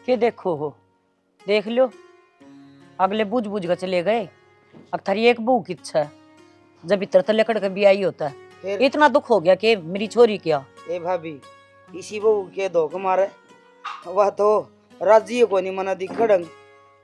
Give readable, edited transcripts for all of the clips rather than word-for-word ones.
के देखो हो, देख लो अगले बुझ बुझ के चले गए। अब थारी एक बहू की इच्छा है, जब इतर तो लेकर के भी आई होता है। इतना दुख हो गया कि मेरी छोरी क्या ए भाभी इसी बहू के धोख मारे वह तो राजी को नहीं मना दी खड़ंग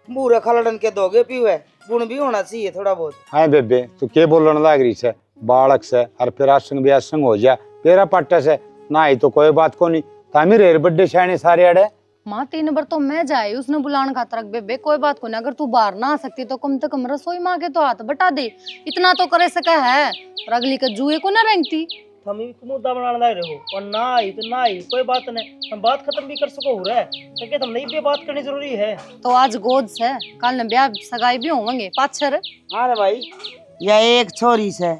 बूढ़ा खलड़न के दोगे पीवे गुण भी होना चाहिए थोड़ा बहुत। हाँ बेबे तू के बोलने लाग रही से बालक से और फिर आसंग ब्याह संग हो जा तेरा पट्टा से ना ही तो कोई बात को नहीं तामी रेर बड्डे शायने सारे अड़े। माँ 3 बार तो मैं जाए उसने बुलाने खातर रख बेबे कोई बात को नहीं। अगर तू बाहर ना आ सकती तो कम से कम रसोई माँ के तो हाथ बटा दे, इतना तो करे सका है। और अगली के जुए को ना रेंगती हम मुद्दा बनाने लग रहे हो और ना आई तो ना आई कोई बात नहीं, हम बात खत्म भी कर सको हो रहा है क्योंकि तुम नहीं भी बात करनी जरूरी है। तो आज गोद से कल न ब्याह सगाई भी होंगे पाछर। हाँ रे भाई यह एक छोरी से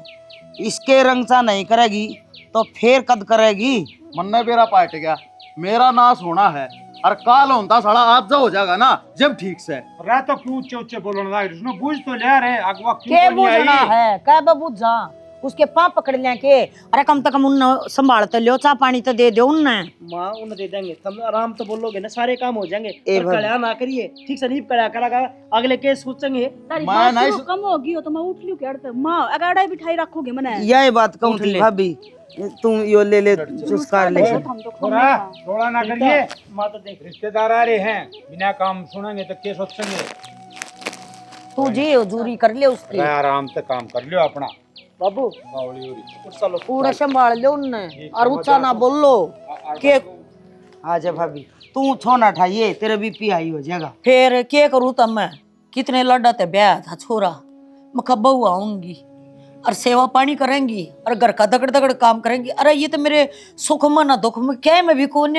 इसके रंग सा नहीं करेगी तो फिर कद करेगी। मन्ने मेरा पाट गया, मेरा नाश होना है और काल होता साला आज हो जाएगा ना जब ठीक से। रह तो क्यों ऊंचे ऊंचे बोलने लाग रही उसने बुझ तो ले रहे अगवा क्यों के नहीं आई। बुझना है क्या बबू जा उसके पाँव पकड़ लिया के। अरे कम से कम उन संभाल तो लो, चाह पानी तो दे दो उन्ने। माँ उन्हें दे देंगे, तुम आराम तो बोलोगे ना सारे काम हो जाएंगे। ए पर कड़ा ना करिए ठीक से नहीं कड़ा करा अगले केस सोचेंगे। मैं नहीं कम होगी हो तो मैं उठ लूं क्या माँ अगाड़ा बिठाई रखोगे मने यही बात कहूँ थी भाभी तुम यो ले ले चुस्कार ले थोड़ा थोड़ा ना करिए माँ तो देख रिश्तेदार आ रहे हैं बिना काम सुनेंगे तो के सोचेंगे। तू जी हजूरी कर ले उसकी, आराम से काम कर लियो अपना बाबू बावली हो चलो पूरा संभाल लो उन्ने और ऊंचा ना बोल लो के। आजा भाभी तू छोना ठाइए तेरे बीपी हाई हो जाएगा। फिर के करूँ तब मैं कितने लड़ा ते ब्याह था छोरा, मैं कब बहू आऊंगी और सेवा पानी करेंगी और घर का दगड़ दगड़ काम करेंगी। अरे ये तो मेरे सुख में ना दुख में क्या मैं भी कौन।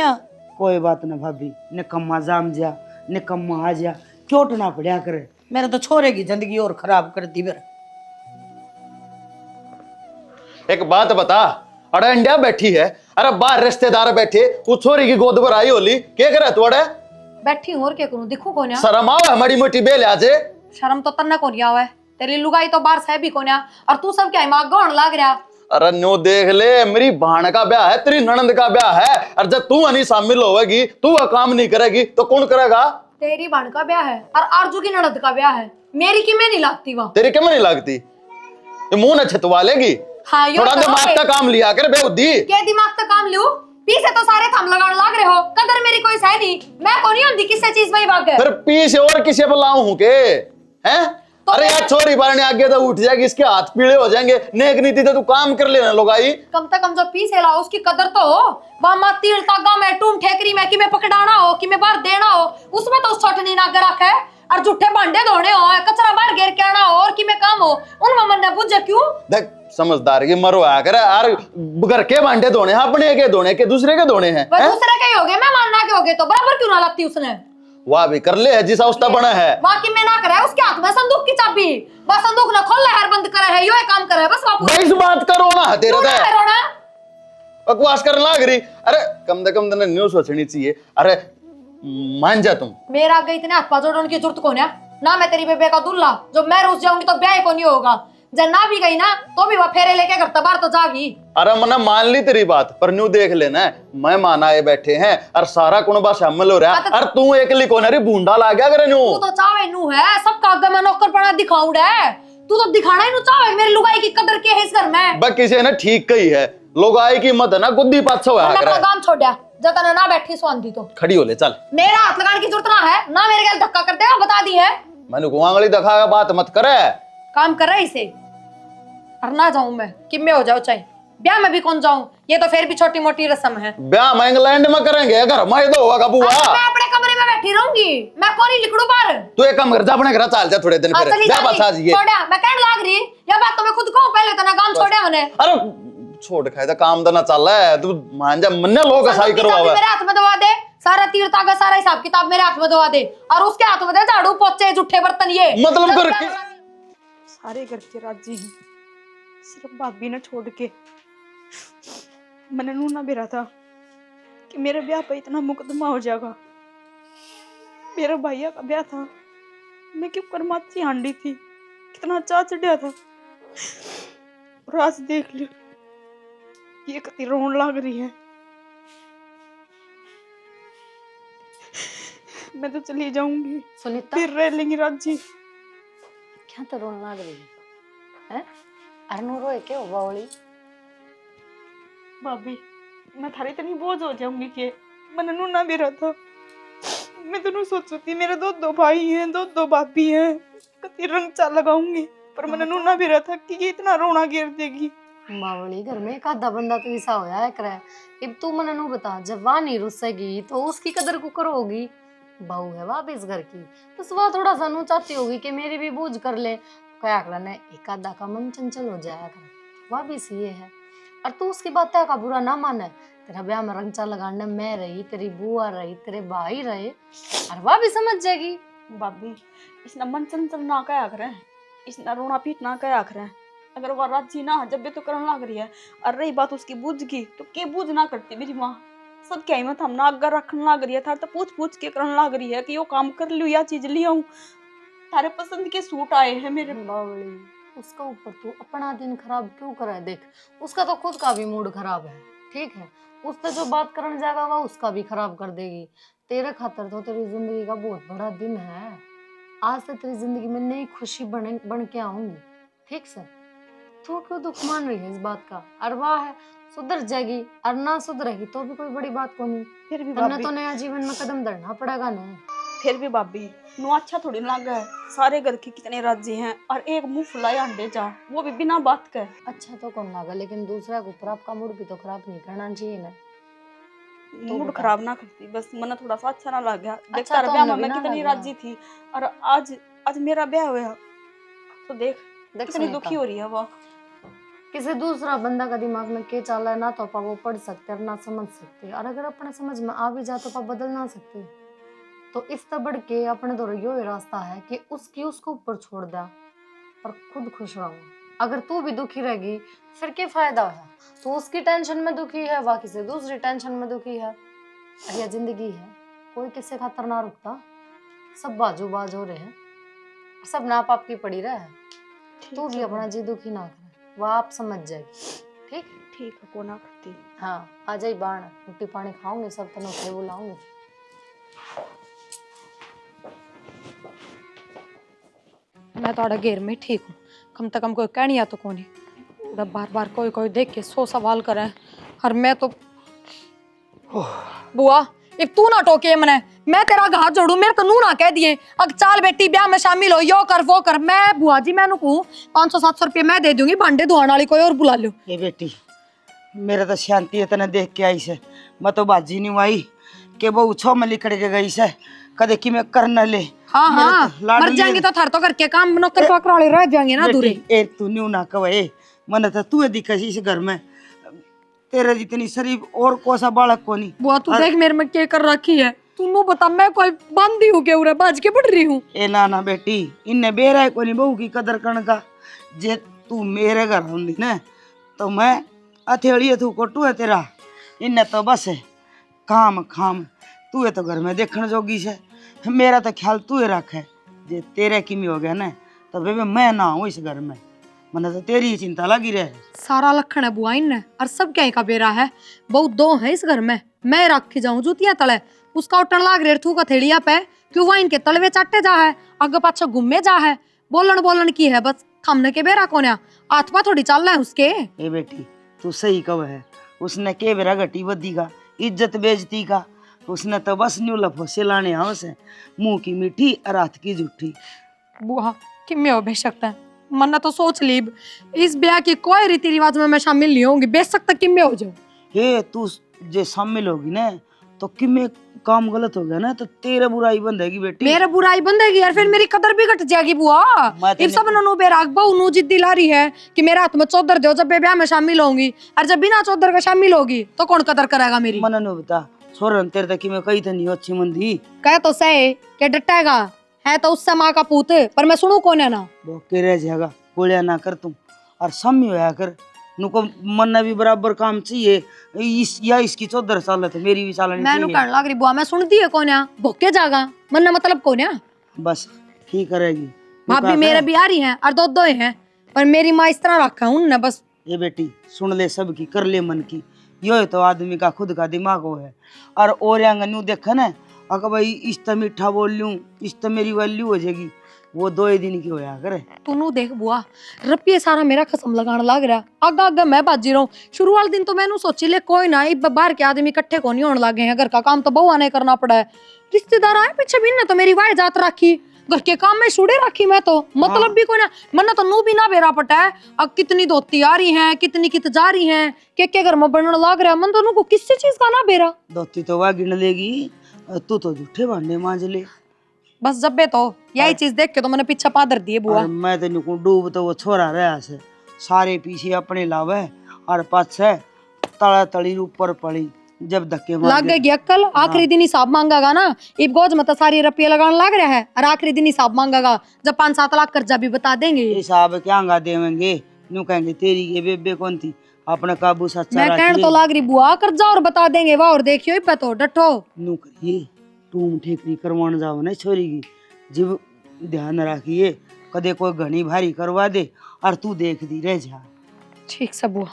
कोई बात ना भाभी निकम्मा जाम जा निकम्मा आ जा चोट ना पड़ा करे। मेरे तो छोरे की जिंदगी और खराब कर दी मेरे। एक बात बता, अरे इंडिया बैठी है, अरे बाहर रिश्तेदार बैठे वो छोरी की गोद पर आई होली क्या करे तू अड़े बैठी हूँ और क्या करूँ, दिखू कौन शर्म आओ हमारी मोटी बेल आजे। शर्म तो तन्ना कौन आवा है, तेरी लुगाई तो बाहर से भी कौन और तू सब क्या माँ गौण लाग रहा। अरे नो देख ले मेरी बहन का ब्याह है तेरी ननंद का ब्याह है और जब तू नहीं शामिल होगी तू काम नहीं करेगी तो कौन करेगा। तेरी बहन का ब्याह है और आरजू की ननद का ब्याह है, मेरी की मैं नहीं लगती वहाँ। तेरी क्यों नहीं लगती, ये मुंह न छतवा लेगी। हाँ, थोड़ा दिमाग का काम लिया कर बेउद्दी। क्या दिमाग का काम लूं, पीछे तो सारे थम लगाने लग रहे हो, कदर मेरी कोई सह नहीं, मैं कौन होती किससे चीज में भाग गए। फिर पीछे और किसे बुलाऊं हूं के हैं तो अरे यार छोरी बारने आगे तो उठ जाएगी, इसके हाथ पीले हो जाएंगे। नेक नीति तो तू काम कर लेना लोगाई। कम से कम जो पीछे लाओ उसकी कदर तो हो। मामा तीर तागा में टूम ठेकरी में कि मैं पकड़ाना हो कि मैं बाहर देना हो, उसमें तो छोटनी नागर रखा है। और झूठे भांडे धोने हो, कचरा बाहर घेर के आना हो और कि मैं काम हो, उनमें मन ने बुझे क्यों। देख समझदार की मरवा कर यार, घर के भांडे धोने हैं अपने के धोने के दूसरे के धोने हैं। दूसरे के ही हो गए, मैं मानना के हो गए तो बराबर क्यों ना लगती उसने। वाह भी कर ले है जिसा उसका बना है। बाकी मैं ना करे उसके हाथ में संदूक की चाबी, बस संदूक ना खोल है बंद करे है, यो काम करे बस बापू। इस बात करो ना तेरे रोना बकवास करने लग रही। अरे कम से कम तने न्यूज़ सोचनी चाहिए। अरे मान जा तुम मेरा आगे इतने हाथ पाजोड़ उनकी जरूरत कौन है ना। मैं तेरी बेबे का दुल्ला, जो मैं रुस जाऊंगी तो ब्याह को नहीं होगा, जब ना भी गई ना तो भी वह फेरे लेके घर बाहर तो जागी। अरे मना मान ली तेरी बात, पर न्यू देख लेना मैं माना आए बैठे हैं और सारा कुनबा शामिल हो रहा है और तू एकली कौन अरे बूंदा ला गया करे न्यू। तू तो चावे नू है सबका आगे मैं नौकरपना दिखाऊं है, तू तो दिखाना ही नू चावे मेरी लुगाई की कदर के है इस घर में। बस किसी ने ठीक कही है, लुगाई की मत ना गुद्दी पाछो होया करे। अपना काम छोड़ा जता ना बैठी स्वांधी तो खड़ी हो ले चल। मेरा हाथ लगाने की जरूरत ना है ना, मेरे गल धक्का करते हो बता दी है। मैंने गुआंगली दिखा बात मत करे, काम कर रहा इसे और ना जाऊं मैं कि मैं हो जाऊं चाहे ब्याह में भी कौन जाऊं, ये तो फिर भी छोटी मोटी रस्म है। ब्याह में इंग्लैंड में करेंगे, घर में तो होगा बुआ। मैं अपने कमरे में बैठी रहूंगी, मैं कौन ही लिखड़ू बाहर। तू एक काम कर जा अपने घर चल जा थोड़े दिन फिर जा बस आज ये छोड़ा मैं कहने लाग रही ये बात तो मैं खुद कहूं पहले तो ना काम छोड़े मैंने। अरे छोड़ खाए तो काम तो ना चल रहा है, तू मान जा मन्ने लोग सही करवावे। मेरे हाथ में दवा दे, सारा तीर तागा सारा हिसाब किताब मेरे हाथ में दवा दे और उसके हाथ में दे झाड़ू पोछे जूठे बर्तन। ये मतलब कर सारे घर के राजी हैं, सिर्फ भाभी ने छोड़ के। मैंने नूना भी रहा था कि मेरे ब्याह पे इतना मुकदमा हो जाएगा। मेरे भैया का ब्याह था, मैं क्यों करमाची हांडी थी, कितना चाह चढ़िया था। और आज देख लो ये कती रोन लग रही है। मैं तो चली जाऊंगी, सुनीता फिर रह लेंगी राजी। क्या तो रोने लग रही है? अरे नो रोए क्या हुआ बावली? भाभी मैं थारी इतनी बोझ हो जाऊंगी कि मैंने नूना भी रहा था। मैं तो सोचती थी मेरे दो भाई हैं, दो भाभी हैं, कति रंग चा लगाऊंगी, पर मैंने नूना भी रहा था कि ये इतना रोना गिर देगी। बावली घर में एक आधा बंदा तो ऐसा होया है करे। अब तू मने नु बता, जब वह नहीं रुसेगी तो उसकी कदर को करोगी। बहू है वाह इस घर की, तो सुबह थोड़ा सा नु चाहती होगी कि मेरी भी बोझ कर ले। क्या करना है, एक आधा का मन चंचल हो जाया कर, वह भी सी है। और तू उसकी बातें का बुरा ना माने। तेरा ब्याह में रंगचा लगाने मैं रही, तेरी बुआ रही, तेरे भाई रहे, और वह भी समझ जाएगी। भाभी इसना मन चंचल ना कया करे, इसना रोना पीटना कया करे। अगर वह राजी ना जब भी तो करने लग रही है, और रही बात उसकी बूझ की, तो के बूझ ना करती मेरी माँ। सब क्या हिम्मत हम ना अगर रखने लग रही है, थार तो पूछ के करने लग रही है कि यो काम कर लियो या चीज लिया हूँ। थारे पसंद के सूट आए हैं मेरे। बावली उसका ऊपर तू अपना दिन खराब क्यों कर रहा है? देख उसका तो खुद का भी मूड खराब है, ठीक है? उससे जो बात करने जाएगा वह उसका भी खराब कर देगी। तेरे खातर तो तेरी जिंदगी का बहुत बड़ा दिन है। आज से तेरी जिंदगी में नई खुशी बन के आऊंगी, ठीक से? तू क्यों दुख मान रही है इस बात का? अरवा है सुधर जाएगी, और ना सुधरेगी तो भी कोई बड़ी बात को नहीं। फिर भी तन्ने भाभी, तो नया जीवन में कदम धरना पड़ेगा ना। फिर भी भाभी नु अच्छा थोड़ी लगा है। सारे घर के कितने राजी हैं, और एक मुंह फुलाए अंडे जा, वो भी बिना बात के। अच्छा तो कौन लगा, लेकिन दूसरा के ऊपर आपका मूड भी तो खराब नहीं करना चाहिए ना। मूड खराब ना करती, बस मन थोड़ा सा अच्छा ना लग गया। देख अच्छा तारा तो ब्याह में हमें मैं भी ना कितनी लगा। राजी थी, और आज मेरा ब्याह हुआ, तो देख देख कितनी सुनीता, दुखी हो रही है वो। किसी दूसरा बंदा का दिमाग में क्या चल रहा है ना तो पा वो पढ़ सकते और ना समझ सकते। और अगर अपने समझ में आ भी जाए तो पा बदल ना सकते। तो इस तबड़ के अपने तो यो ही रास्ता है कि उसको ऊपर छोड़ दे और खुद खुश रहो। अगर तू भी दुखी रहेगी फिर क्या फायदा है? तो उसकी टेंशन में दुखी है, वह किसी दूसरी टेंशन में दुखी है। और यह जिंदगी है, कोई किसी खातर ना रुकता। सब बाजू बाज हो रहे हैं, सब नाप आपकी पड़ी रहे। तू भी अपना जी दुखी ना करे, वह आप समझ जाएगी, ठीक? ठीक है, को ना करती। हाँ आ जाई बाण, रोटी पानी खाओगे सब, तनो उठे बुलाओगे। मैं तो घेर में ठीक हूँ, कम से कम कोई कहनी तो कौन ही बार बार कोई देख के 100 सवाल करे। और मैं तो बुआ एक तू ना टोके मने, मैं तेरा घात जोड़ू, मेरे तो नू ना कह दिए अब चाल बेटी ब्याह में शामिल हो, यो कर वो कर। मैं बुआ जी मैंने कहूँ 500-700 रुपये मैं दे दूंगी, भांडे धोने वाली कोई और बुला लो। ये बेटी मेरा तो शांति है तने देख के आई से, मैं तो बाजी नहीं आई के वो उछो में लिखड़ के गई से कदे कि मैं कर न ले। हाँ हाँ तो लाडली मर जाएंगे तो थर तो करके काम नौकर पकड़ वाले रह जाएंगे ना दूरे। ए तू न्यू ना कवे, मन तो तू दिखी इस घर में, तेरे जितनी शरीफ और कोसा बालक को नहीं। बुआ तू देख मेरे में क्या कर रखी है, तू नु बता, मैं कोई बंदी हूँ क्या उरे बाज के पड़ रही हूँ? ए ना बेटी इन्ने बेरा को नहीं बहू की कदर करने का। जे तू मेरे घर होंगी ना तो मैं अथेड़ी तू कोटू है तेरा, इन्ने तो बस है काम खाम, तू है तो घर में देखने जोगी से। मेरा तो ख्याल तू ही रख है, जे तेरे किमी हो गया ना तो बेबे मैं ना हूँ इस घर में, मैंने तो तेरी ही चिंता लगी रहे। सारा लखन है बुआ इन और सब क्या का बेरा है, बहुत दो है इस घर में, मैं रखी जाऊं जूतियां तले, उसका उठन लाग रे थू का थेड़िया पे, क्यों वह इनके तलवे चाटे जा है, आगे पाछे घूमे जा है, बोलन की है बस, थमने के बेरा कोन्या हाथ पा थोड़ी चल रहा है उसके। ए बेटी तू सही कव है, उसने के बेरा घटी बदी का इज्जत बेजती का, उसने तो बस न्यू लफोसे लाने हाउस है, मुंह की मीठी और हाथ की जूठी। बुआ किम्मे हो बेशकता है, मन्ना तो सोच लीब इस ब्याह की कोई रीति रिवाज में मैं शामिल नहीं होंगी, बेशक तक किम्मे हो जाऊं। हे तू जे शामिल होगी ना तो किम्मे काम गलत हो गया ना तो तेरे बुराई बंधेगी बेटी। मेरे बुराई बंधेगी यार, फिर मेरी कदर भी घट जाएगी बुआ। इब सब नु बेराग बहु नु जिद दिला रही है कि मेरे हाथ में चौधर दो जब ब्याह में शामिल होंगी, और जब बिना चौधर का शामिल होगी तो कौन कदर करेगा मेरी? मन नु बता सोरन तेरे तक मैं कही तो नहीं अच्छी मंदी कह तो सही के डटेगा है तो उससे माँ का पूत, पर मैं सुनू कौन है ना। वो के रह जाएगा गोलियां ना कर तुम और सम्मी होया कर, नुको मन भी बराबर काम चाहिए, इस या इसकी 14 साल है तो मेरी भी साल मैं नु कहने लग रही बुआ, मैं सुनती है कौन है भोके जागा मन्ना मतलब कौन है? बस ठीक करेगी। भाभी मेरे भी आ रही हैं और दो हैं, पर मेरी माँ इस तरह रखा हूं ना बस। ये बेटी सुन ले सबकी, कर ले मन की, यो तो आदमी का खुद का दिमाग हो है। और आंगन देखे ना अगर भाई इस तो मीठा बोल लूँ, इस तो मेरी वैल्यू हो जाएगी, वो 2 दिन की होया करे। तू देख बुआ, रपिए सारा मेरा कसम लगाने लग रहा। आगा आगा मैं बाजी रहा हूँ। शुरू वाले दिन तो मैंने सोची ले कोई ना, इब बाहर के आदमी इकट्ठे को नहीं होने लगे हैं, घर का काम तो बहुआ ने करना पड़ा है। रिश्तेदार आए पीछे भी ना तो मेरी वाह जात रखी, घर के काम में छुड़े रखी मैं तो, मतलब भी कोई ना, मन्ना तो नू भी ना बेरा पटा है। अब कितनी धोती आ रही है, कितनी कित जा रही है, के घर में बनने लग रहा है, मन तो नू को किसी चीज का ना बेरा। धोती तो वह गिन लेगी, तू तो झूठे भांडे मांज ले। बस जब्बे तो यही चीज देख के तो मैंने पीछे पादर दिए बुआ। और मैं तो निकू डूब तो वो छोरा रहा से सारे पीछे अपने लावे और पाछे तड़ा तड़ी ऊपर पड़ी, जब धक्के मार लग गई अक्कल। आखिरी दिन हिसाब मांगेगा ना, इब गोज में तो सारी रुपये लगाने लग रहा है, और आखिरी दिन हिसाब मांगेगा जब 5-7 लाख कर्जा भी बता देंगे। हिसाब क्या देवेंगे, न्यू कहेंगे तेरी ये बेबे कौन थी, अपना काबू सच्चा मैं कहने तो लाग रही बुआ, कर्जा और बता देंगे वाह, और देखियो पे तो डटो। न्यू करिए टूम ठेकरी करवाने जाओ ना छोरी की, जब ध्यान रखिए कदे कोई घनी भारी करवा दे और तू देख दी रह जा। ठीक सब बुआ।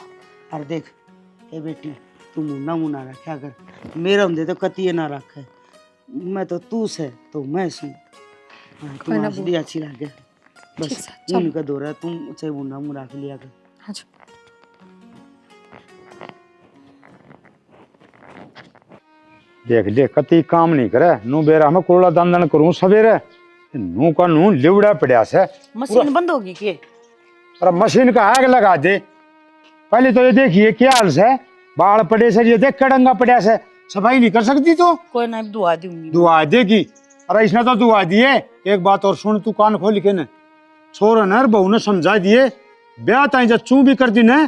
और देख ए बेटी, तू मुन्ना मुन्ना रखा कर, मेरा होंदे तो कतिये ना रखे, मैं तो तू से तो मैं सू। तू हंसदी अच्छी लगे, बस उनका दौरा तुम चाहे मुन्ना मुन्ना रख लिया कर। अच्छा देख देख कति काम नहीं करे, नू बेरा में कोड़ा दंदन करूं सवेरे, नू का नू लिवड़ा पड़ा से। मशीन बंद होगी के? अरे मशीन का आग लगा दे। पहले तो ये देखिए क्या हाल से, बाल पड़े से, ये देख कड़ंगा पड़ा से, सफाई नहीं कर सकती तू? कोई ना दुआ दूंगी। दुआ देगी? अरे इसने तो दुआ दिए। एक बात और सुन, तू कान खोल के न, छोरा ने बहू ने समझा दिए, ब्याह ताई जब चू भी कर दी न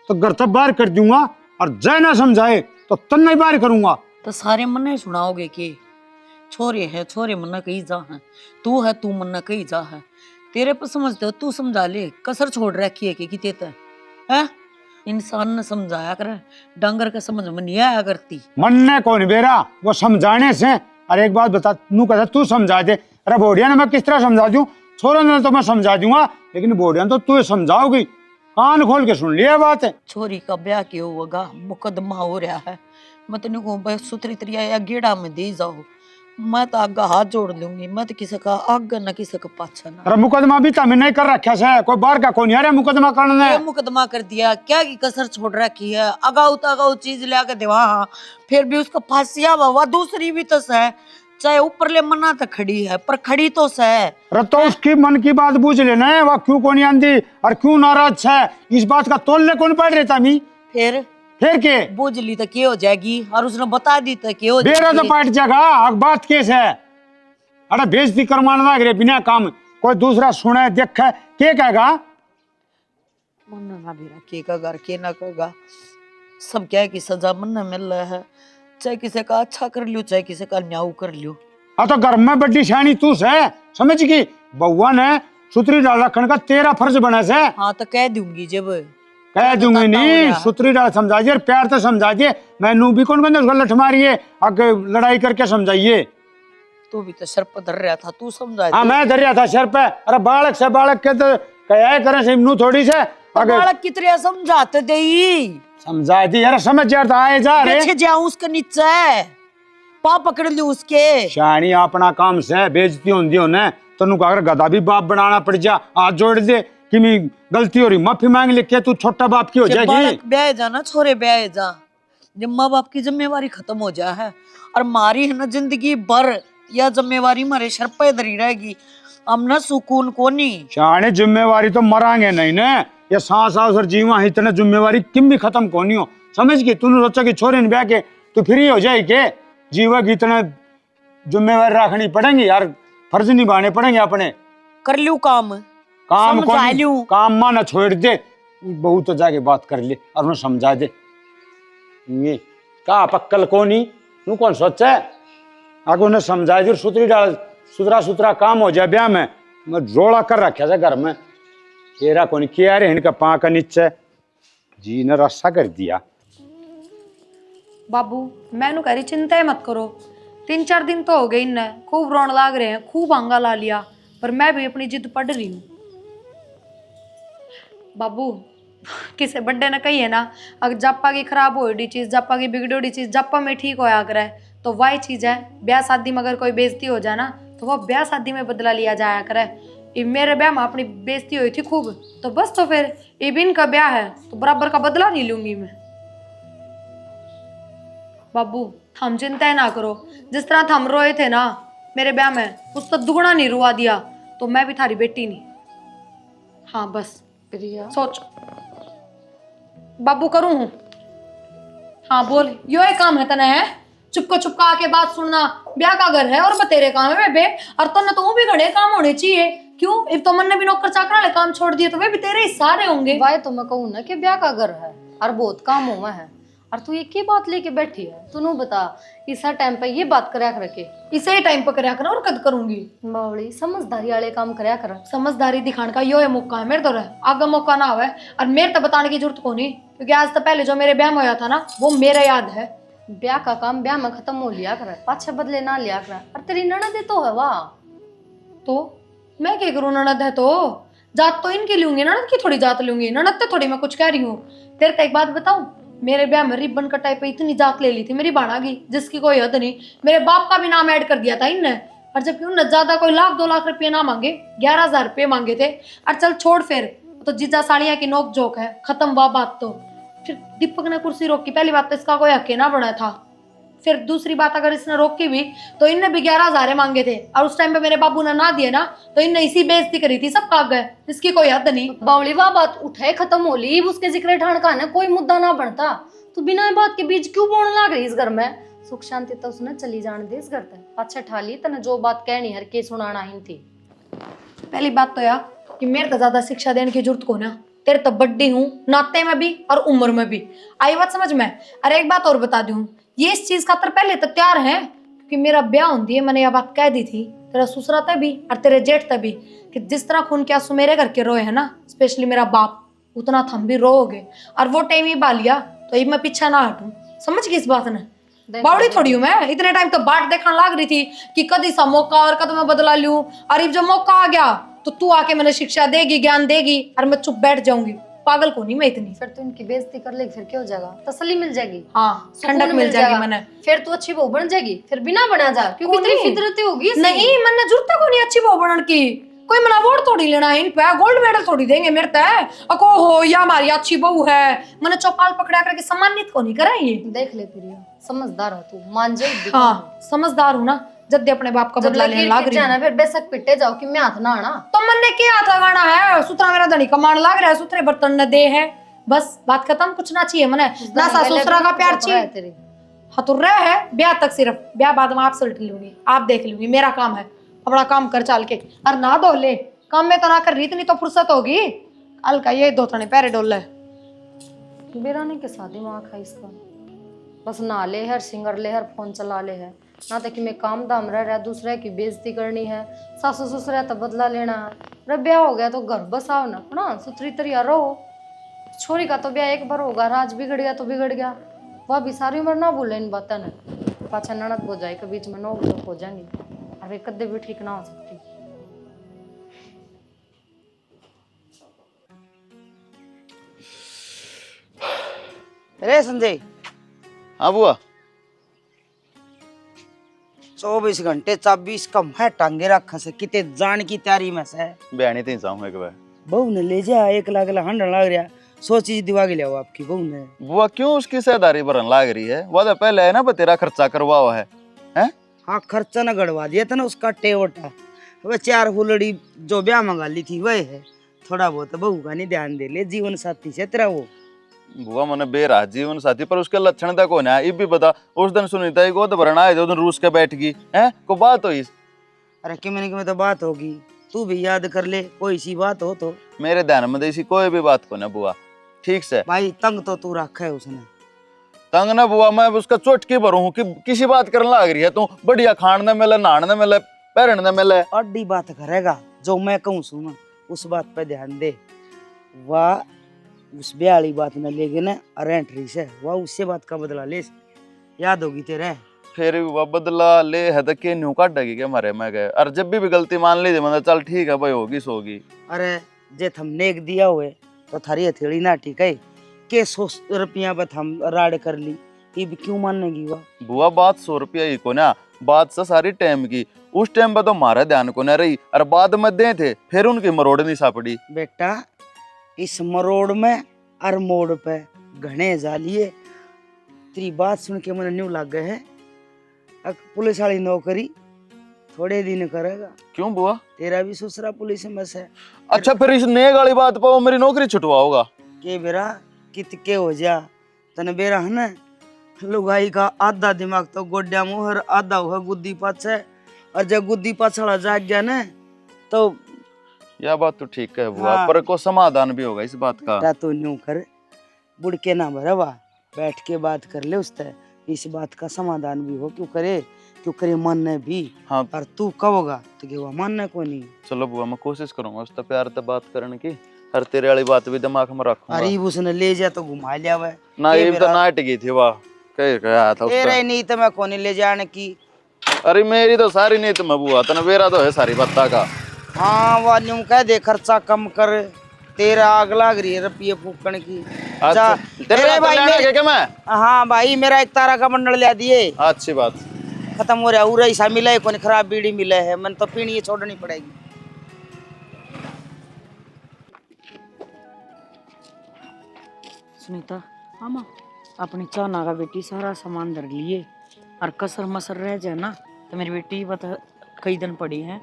तो घर तक बाहर कर दूंगा, और जय ना समझाए तो तन नहीं बाहर करूंगा। तो सारे मन्ने सुनाओगे के छोरे है, छोरे मन्ना कहीं जा है, तू है तू मन्ना कहीं जा है, तेरे पर समझते हो, तू समझा ले, कसर छोड़ रखी है कि किते है। इंसान ने समझाया कर, डंगर का समझ में नहीं आया करती। मन ने कौन बेरा, वो समझाने से। अरे एक बात बता, नू कहता तू समझा दे। अरे बोडिया ने मैं किस तरह समझा दूं, छोरा ने तो मैं समझा दूंगा, लेकिन बोडिया तो तू समझाओगी। कान खोल के सुन लिया बात है। छोरी का ब्याह क्यों होगा, मुकदमा हो रहा है, मैं तेने को बस सुथरी तरिया या गेड़ा में दे जाओ, मैं तो आगा हाथ जोड़ लूंगी, मैं तो किसी का आगा ना किसी का पाछा ना। अरे मुकदमा भी तमें नहीं कर रखा है, कोई बाहर का कौन यार मुकदमा करने। क्या मुकदमा कर दिया, क्या की कसर छोड़ रखी है, अगाऊ तगाऊ चीज ले आके देवा, फिर भी उसका फांसिया बाबा दूसरी भी तो है, चाहे ऊपर ले मना तो खड़ी है पर खड़ी तो है। अरे तो उसकी मन की बात बूझ लेना है, वह क्यों कोनी आंदी और क्यों नाराज है, इस बात का तोलने कौन पड़ रहा था मी। फिर के बूझ ली तो क्या हो जाएगी, और उसने बता दी तो क्या हो बेरा तो पाट जाएगा, बात कैसे है। अरे बेइज्जती करवाने लग रहे बिना काम, कोई दूसरा सुने देखे के कहेगा। मन्ना ना भी के का घर के ना कगा, सब क्या है कि सजा मन्ना मिल रहा है, चाहे किसी का अच्छा कर लियो चाहे किसी का न्याऊ कर लियो। हाँ तो घर में बड़ी शानी तू है, समझ की बउआ ने सुतरी डाल रखने का तेरा फर्ज बना से। हाँ तो कह दूंगी, जब कह दूंगी नहीं, सुतरी डाल समझा दिए, प्यार तो समझा दिए, मैनू भी कौन कहते लठ मारिए, आगे लड़ाई करके समझाइए। तू भी तो सर पर धर रहा था, तू समझा। हाँ मैं धर रहा था सर पे। अरे बालक से बालक के तो कया करे सिमनू थोड़ी से बालक की तरह समझाते दे, समझा दी। अरे समझ जाता आए जा रे, पीछे जाऊं उसके नीचे पा पकड़ लूं उसके। शानी अपना काम से बेइज्जती होंदी हो न, तनु अगर गधा भी बाप बनाना पड़ जा, हाथ जोड़ दे कि मी गलती हो रही माफी मांग लेके तू छोटा बाप की हो जाएगी। बालक ब्याह जा ना, छोरे ब्याह जा, जब माँ बाप की जिम्मेवारी खत्म हो जा है, और मारी है ना जिंदगी भर या जिम्मेवारी मारे सर पे धरी रहेगी, हम ना सुकून को नहीं। शाने जिम्मेवारी तो मरांगे नहीं न, ये सांस और जीवा इतने जिम्मेवारी किम भी खत्म कोनी हो, समझ की। तूने सोचा कि छोरे ने ब्याह के तू फ्री हो जाए के, जीवा की इतने जिम्मेवारी रखनी पड़ेंगी यार, फर्ज निभाने पड़ेंगे अपने। कर लूं काम समझा लूं, काम माना छोड़ दे, बहुत तो जाके बात कर ले और उन्हें समझा दे। ये का पक्कल कोनी तू कौन सोचा है, आगे उन्हें समझा दे, सुतरी डाल सुतरा सुतरा काम हो जाए ब्याह में। मैं जोड़ा कर रखा था घर में, तेरा कोनी किया रे, इनका पा का नीचे जी ने रस्सा कर दिया। बाबू मैनू कह रही चिंता ही मत करो, 3-4 दिन तो हो गए इन्हें खूब रोन लाग रहे हैं, खूब आंगा ला लिया, पर मैं भी अपनी जिद पढ़ रही हूँ। बाबू किसे बड्डे ने कही है ना, अगर जापा की खराब हो चीज, जापा की बिगड़ी चीज जापा में ठीक होया करे, तो वही चीज है, ब्याह शादी में अगर कोई बेइज्जती हो जाए ना तो वो ब्याह शादी में बदला लिया जाया करे। ये मेरे ब्याह में अपनी बेइज्जती हुई थी खूब, तो बस तो फिर ये भी इनका ब्याह है तो बराबर का बदला नहीं लूंगी मैं। बाबू हम चिंता ना करो, जिस तरह थम रोए थे ना मेरे ब्याह में उस तो दुगना नहीं रुआ दिया तो मैं भी थारी बेटी नहीं। हाँ बस प्रिया सोच बाबू करूं हूँ। हाँ बोल, यो एक काम है तने है चुपका आके बात सुनना, ब्याह का घर है और बतेरे काम है बे, और तने तो वो भी घड़े काम होने चाहिए। क्यों इफ तो मन ने भी नौकर चाकर वाले काम छोड़ दिए तो वे भी तेरे ही सारे होंगे। भाई तो मैं कहूँ ना कि ब्याह का घर है और बहुत काम हुआ है, और तू एक ही बात लेके बैठी है। तू बता इस टाइम पे ये बात करया कर के इसे ही टाइम पर करया कर और कद करूंगी। बावड़ी समझदारी वाले काम करया कर। समझदारी दिखाने का यो है मौका है मेरे तो रहे, आगे मौका ना आवे और मेरे तो बताने की जरूरत को नहीं, क्योंकि आज तो पहले जो मेरे ब्याह में होया था ना वो मेरा याद है। ब्याह का काम ब्याह में खत्म हो लिया कर, पाछे बदले ना लिया कर। और तेरी ननद तो है वाह, तो मैं क्या करूँ, ननद है तो जात तो इनकी लूंगी, ननद की थोड़ी जात लूंगी, ननद तो थोड़ी मैं कुछ कह रही हूँ। तेरे को एक बात बताऊं, मेरे ब्याह में रिबन कटाई पे इतनी जात ले ली थी मेरी बाणा की जिसकी कोई हद नहीं। मेरे बाप का भी नाम ऐड कर दिया था इनने, और जबकि उनने ज्यादा कोई 1,00,000-2,00,000 रुपये ना मांगे, 11,000 रुपये मांगे थे। और चल छोड़ फिर, तो जीजा साड़ियाँ की नोक जोक है, खत्म वह बात। तो फिर दीपक ने कुर्सी रोकी, पहली बात तो इसका कोई हक ना बना था। फिर दूसरी बात अगर इसने रोकी भी तो इनने भी 11,000 मांगे थे, और उस टाइम पे मेरे बाबू ने ना दिए ना तो इनने इसी बेइज्जती करी थी सब काग गए, इसकी कोई हद नहीं। बावड़ी वाह बात उठाए खत्म हो ली, उसके जिक्र ठाण का ना कोई मुद्दा ना बनता। तू बिना ये बात के बीच क्यों बोलने लग रही इस घर में? सुख शांति तो उसने चली जाने दे इस घर तक, पाछे ठाली तने जो बात कहनी हर के सुनाना ही थी। पहली बात तो यार कि मेरे तो ज्यादा शिक्षा देने की जरूरत को ना, तेरे तो बड्डी हूँ नाते में भी और उम्र में भी, आई बात समझ में। अरे एक बात और बता दूं, ये इस चीज खातर पहले तो तैयार है क्योंकि मेरा ब्याह होती है, मैंने यह बात कह दी थी तेरा ससुरा तक भी और तेरे जेठ तक भी कि जिस तरह खून के आंसू मेरे करके रोए है ना, स्पेशली मेरा बाप, उतना थम भी रोओगे। और वो टाइम ही बा लिया तो ये मैं पीछे ना हटूं, समझ गई इस बात ने। बावड़ी थोड़ी हूँ मैं, इतने टाइम तो बाट देखने लग रही थी कि कदी सा मौका और कद मैं बदला लूं, और जब मौका आ गया तो तू आके मैंने शिक्षा देगी, ज्ञान देगी और मैं चुप बैठ जाऊंगी। पागल को नहीं मैं इतनी। फिर तू इनकी बेइज्जती कर लेगी, फिर क्या हो जाएगा? तसल्ली मिल जाएगी, हाँ ठंडक मिल जाएगी मैंने। फिर तू अच्छी बहू बन जाएगी, फिर बिना बना जा, क्योंकि तेरी फितरती होगी। नहीं मैंने जरूरत को नहीं अच्छी बहू बनने की, कोई मना अवार्ड थोड़ी लेना है इन पे, गोल्ड मेडल थोड़ी देंगे मेरे तय अको हो या हमारी अच्छी बहू है, मैंने चौपाल पकड़ा करके सम्मानित को नहीं करा ये। देख ले प्रिया, समझदार हो तू, मान जाए। हाँ समझदार हूँ ना, जब दे अपने बाप का बदला लेने लग रही है। फिर बेशक पिटे जाओ कि मैं हाथ ना आना। तो मन ने क्या हाथ लगाना है, सुतरा मेरा धनी कमान लग रहा है, सुतरे बर्तन न दे है, बस बात खत्म, कुछ ना चाहिए मने, ना सास ससुरा का प्यार चाहिए। हाँ तो रह है ब्याह तक, सिर्फ ब्याह बाद में आप सल्ट लूंगी, आप देख लूंगी, मेरा काम है। अपना काम कर चाल के और ना धो ले, काम में तो ना कर रही इतनी तो फुर्सत होगी, हल्का ये दो थने पैरे डोल ले। बेरानी के साथ दिमाग है इसका, बस ना ले हर सिंगर ले हर फोन चला ले है, ना तो कि मैं काम दाम रह रहा, दूसरे की बेइज्जती करनी है, सासू ससुर तो बदला लेना है। अरे ब्याह हो गया तो घर बसाओ ना अपना, सुथरी तरिया रहो। छोरी का तो ब्याह एक बार होगा, राज बिगड़ गया तो बिगड़ गया, वह भी सारी उम्र ना भूले इन बातों ने। पाछा ननद हो जाए के बीच में नोक झोंक हो जाएंगी, अरे कदे भी ठीक ना हो सकती। रे संजय, हाँ बुआ, 24 घंटे 24 कम है टांगे रखा से किते जान की तैयारी में से बयानी तीन जाऊँ एक बार। बहू ने ले जा 1 लाख हंडन लग रहा, 100 चीज दिवा के लिया आपकी बहू ने। बुआ क्यों उसकी सेदारी भरन लाग रही है? वो तो पहले है ना तेरा खर्चा करवा हुआ है, हैं? हाँ खर्चा न गड़वा दिया था ना उसका टेवटा, वह 4 फुलड़ी जो ब्याह मंगा ली थी वह है, थोड़ा बहुत बहू का नहीं ध्यान दे ले, जीवन साथी से तेरा वो। बुआ मैंने बेरा जीवन साथी पर उसके लक्षण तक होना है, भी बता उस दिन सुनीता ही गोद भरना है, जो दिन रूस के बैठ गई है को बात हुई। अरे कि मैंने तो बात होगी, तू भी याद कर ले, कोई सी बात हो तो। मेरे ध्यान में ऐसी कोई भी बात को ना बुआ, ठीक से भाई तंग तो तू रखा है उसने। तंग ना बुआ, मैं उसका चुटकी भरू हूँ कि किसी बात करने लग रही है तू, बढ़िया खान न मिले, नहान न मिले, पहन न मिले। अड्डी बात करेगा जो मैं कहूँ सुना, उस बात पे ध्यान दे। वाह उस ब्याह वाली बात न लेगे ना अरेंट्री से, वाह उससे बात का बदला ले, याद होगी तेरे। फिर भी वह बदला ले है तो के न्यू काटेगी क्या मारे मैं गए, और जब भी गलती मान लीजिए मतलब चल ठीक है भाई होगी सोगी। अरे जे थम नेक दिया हुए तो थारी हथेली ना ठीक है के 100 रुपया पर हम राड कर ली, इब क्यों मानेगी वह? बुआ बात 100 रुपया ही को ना, बात से सारी टाइम की। उस टाइम पर तो हमारा ध्यान को न रही, और बाद में दे थे, फिर उनकी मरोड़ नहीं सापड़ी। बेटा इस मरोड़ में और मोड़ पे घने जालिए। तेरी बात सुन के मन न्यू लग गए है, अब पुलिस वाली नौकरी थोड़े दिन करेगा। क्यों बुआ? तेरा भी ससुरा पुलिस में से। अच्छा फिर इस नेक वाली बात पर वो मेरी नौकरी छुटवाओगा? के बेरा कित के हो जा तने बेरा है ना, लुगाई का आधा दिमाग तो गोड्या मुहर, आधा हुआ गुद्दी पाछे, और जब गुद्दी पाछड़ा जाग गया ना तो यह बात तो ठीक है बुआ, हाँ। पर को समाधान भी होगा इस बात का। बेटा तो न्यू कर, बुढ़ के ना भरवा, बैठ के बात कर ले उससे, इस बात का समाधान भी हो। क्यों करे मानने भी। हाँ और तू कहोगा तो कि वह मानने को नहीं। चलो बुआ, मैं कोशिश करूंगा उससे प्यार से बात करने की, और तेरे वाली बात भी दिमाग में रखूंगा। अरे उसने ले जा तो घुमा लिया वह ना ये तो नाट गई थी वाह, कह गया था उसका। तेरे नीत में कोनी ले जाने की। अरे मेरी तो सारी नीत में बुआ, तना मेरा तो है सारी बत्ता का। हाँ वह न्यू कह दे खर्चा कम कर, तेरा आग लाग रही है रुपये फूकण की। अच्छा जा। तेरे अरे भाई भाई क्या मैं? हाँ भाई मेरा एक तारा का मंडल ला दिए, अच्छी बात। खत्म हो रहा। उरा ऐसा मिला है कोनी, खराब बीड़ी मिले है, मन तो पीनी है, छोड़नी पड़ेगी। सुनीता हाँ माँ, अपनी चाना का बेटी सारा सामान धर लिए, और कसर मसर रह जाए ना तो मेरी बेटी बता कई दिन पड़ी है,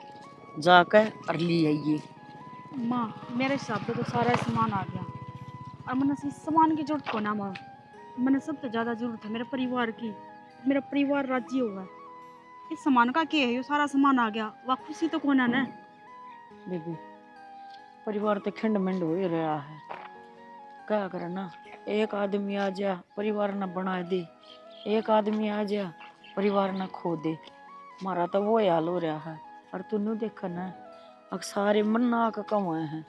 जाकर और ली आइए। माँ मेरे हिसाब से तो सारा सामान आ गया, और मैंने इस सामान की जरूरत को ना माँ, मैंने सबसे ज़्यादा जरूरत है मेरे परिवार की। मेरा परिवार राजी होगा, इस सामान का क्या है, ये सारा सामान आ गया, वह खुशी तो कोना ना। बेबी परिवार तो खंड मंड हो ही रहा है, क्या करे ना, एक आदमी आ जा परिवार न बना दे, एक आदमी आ जा परिवार न खो दे। हमारा तो वो हाल हो रहा है। और तूने देखा ना, अब सारे मन ना आकर कमाए हैं,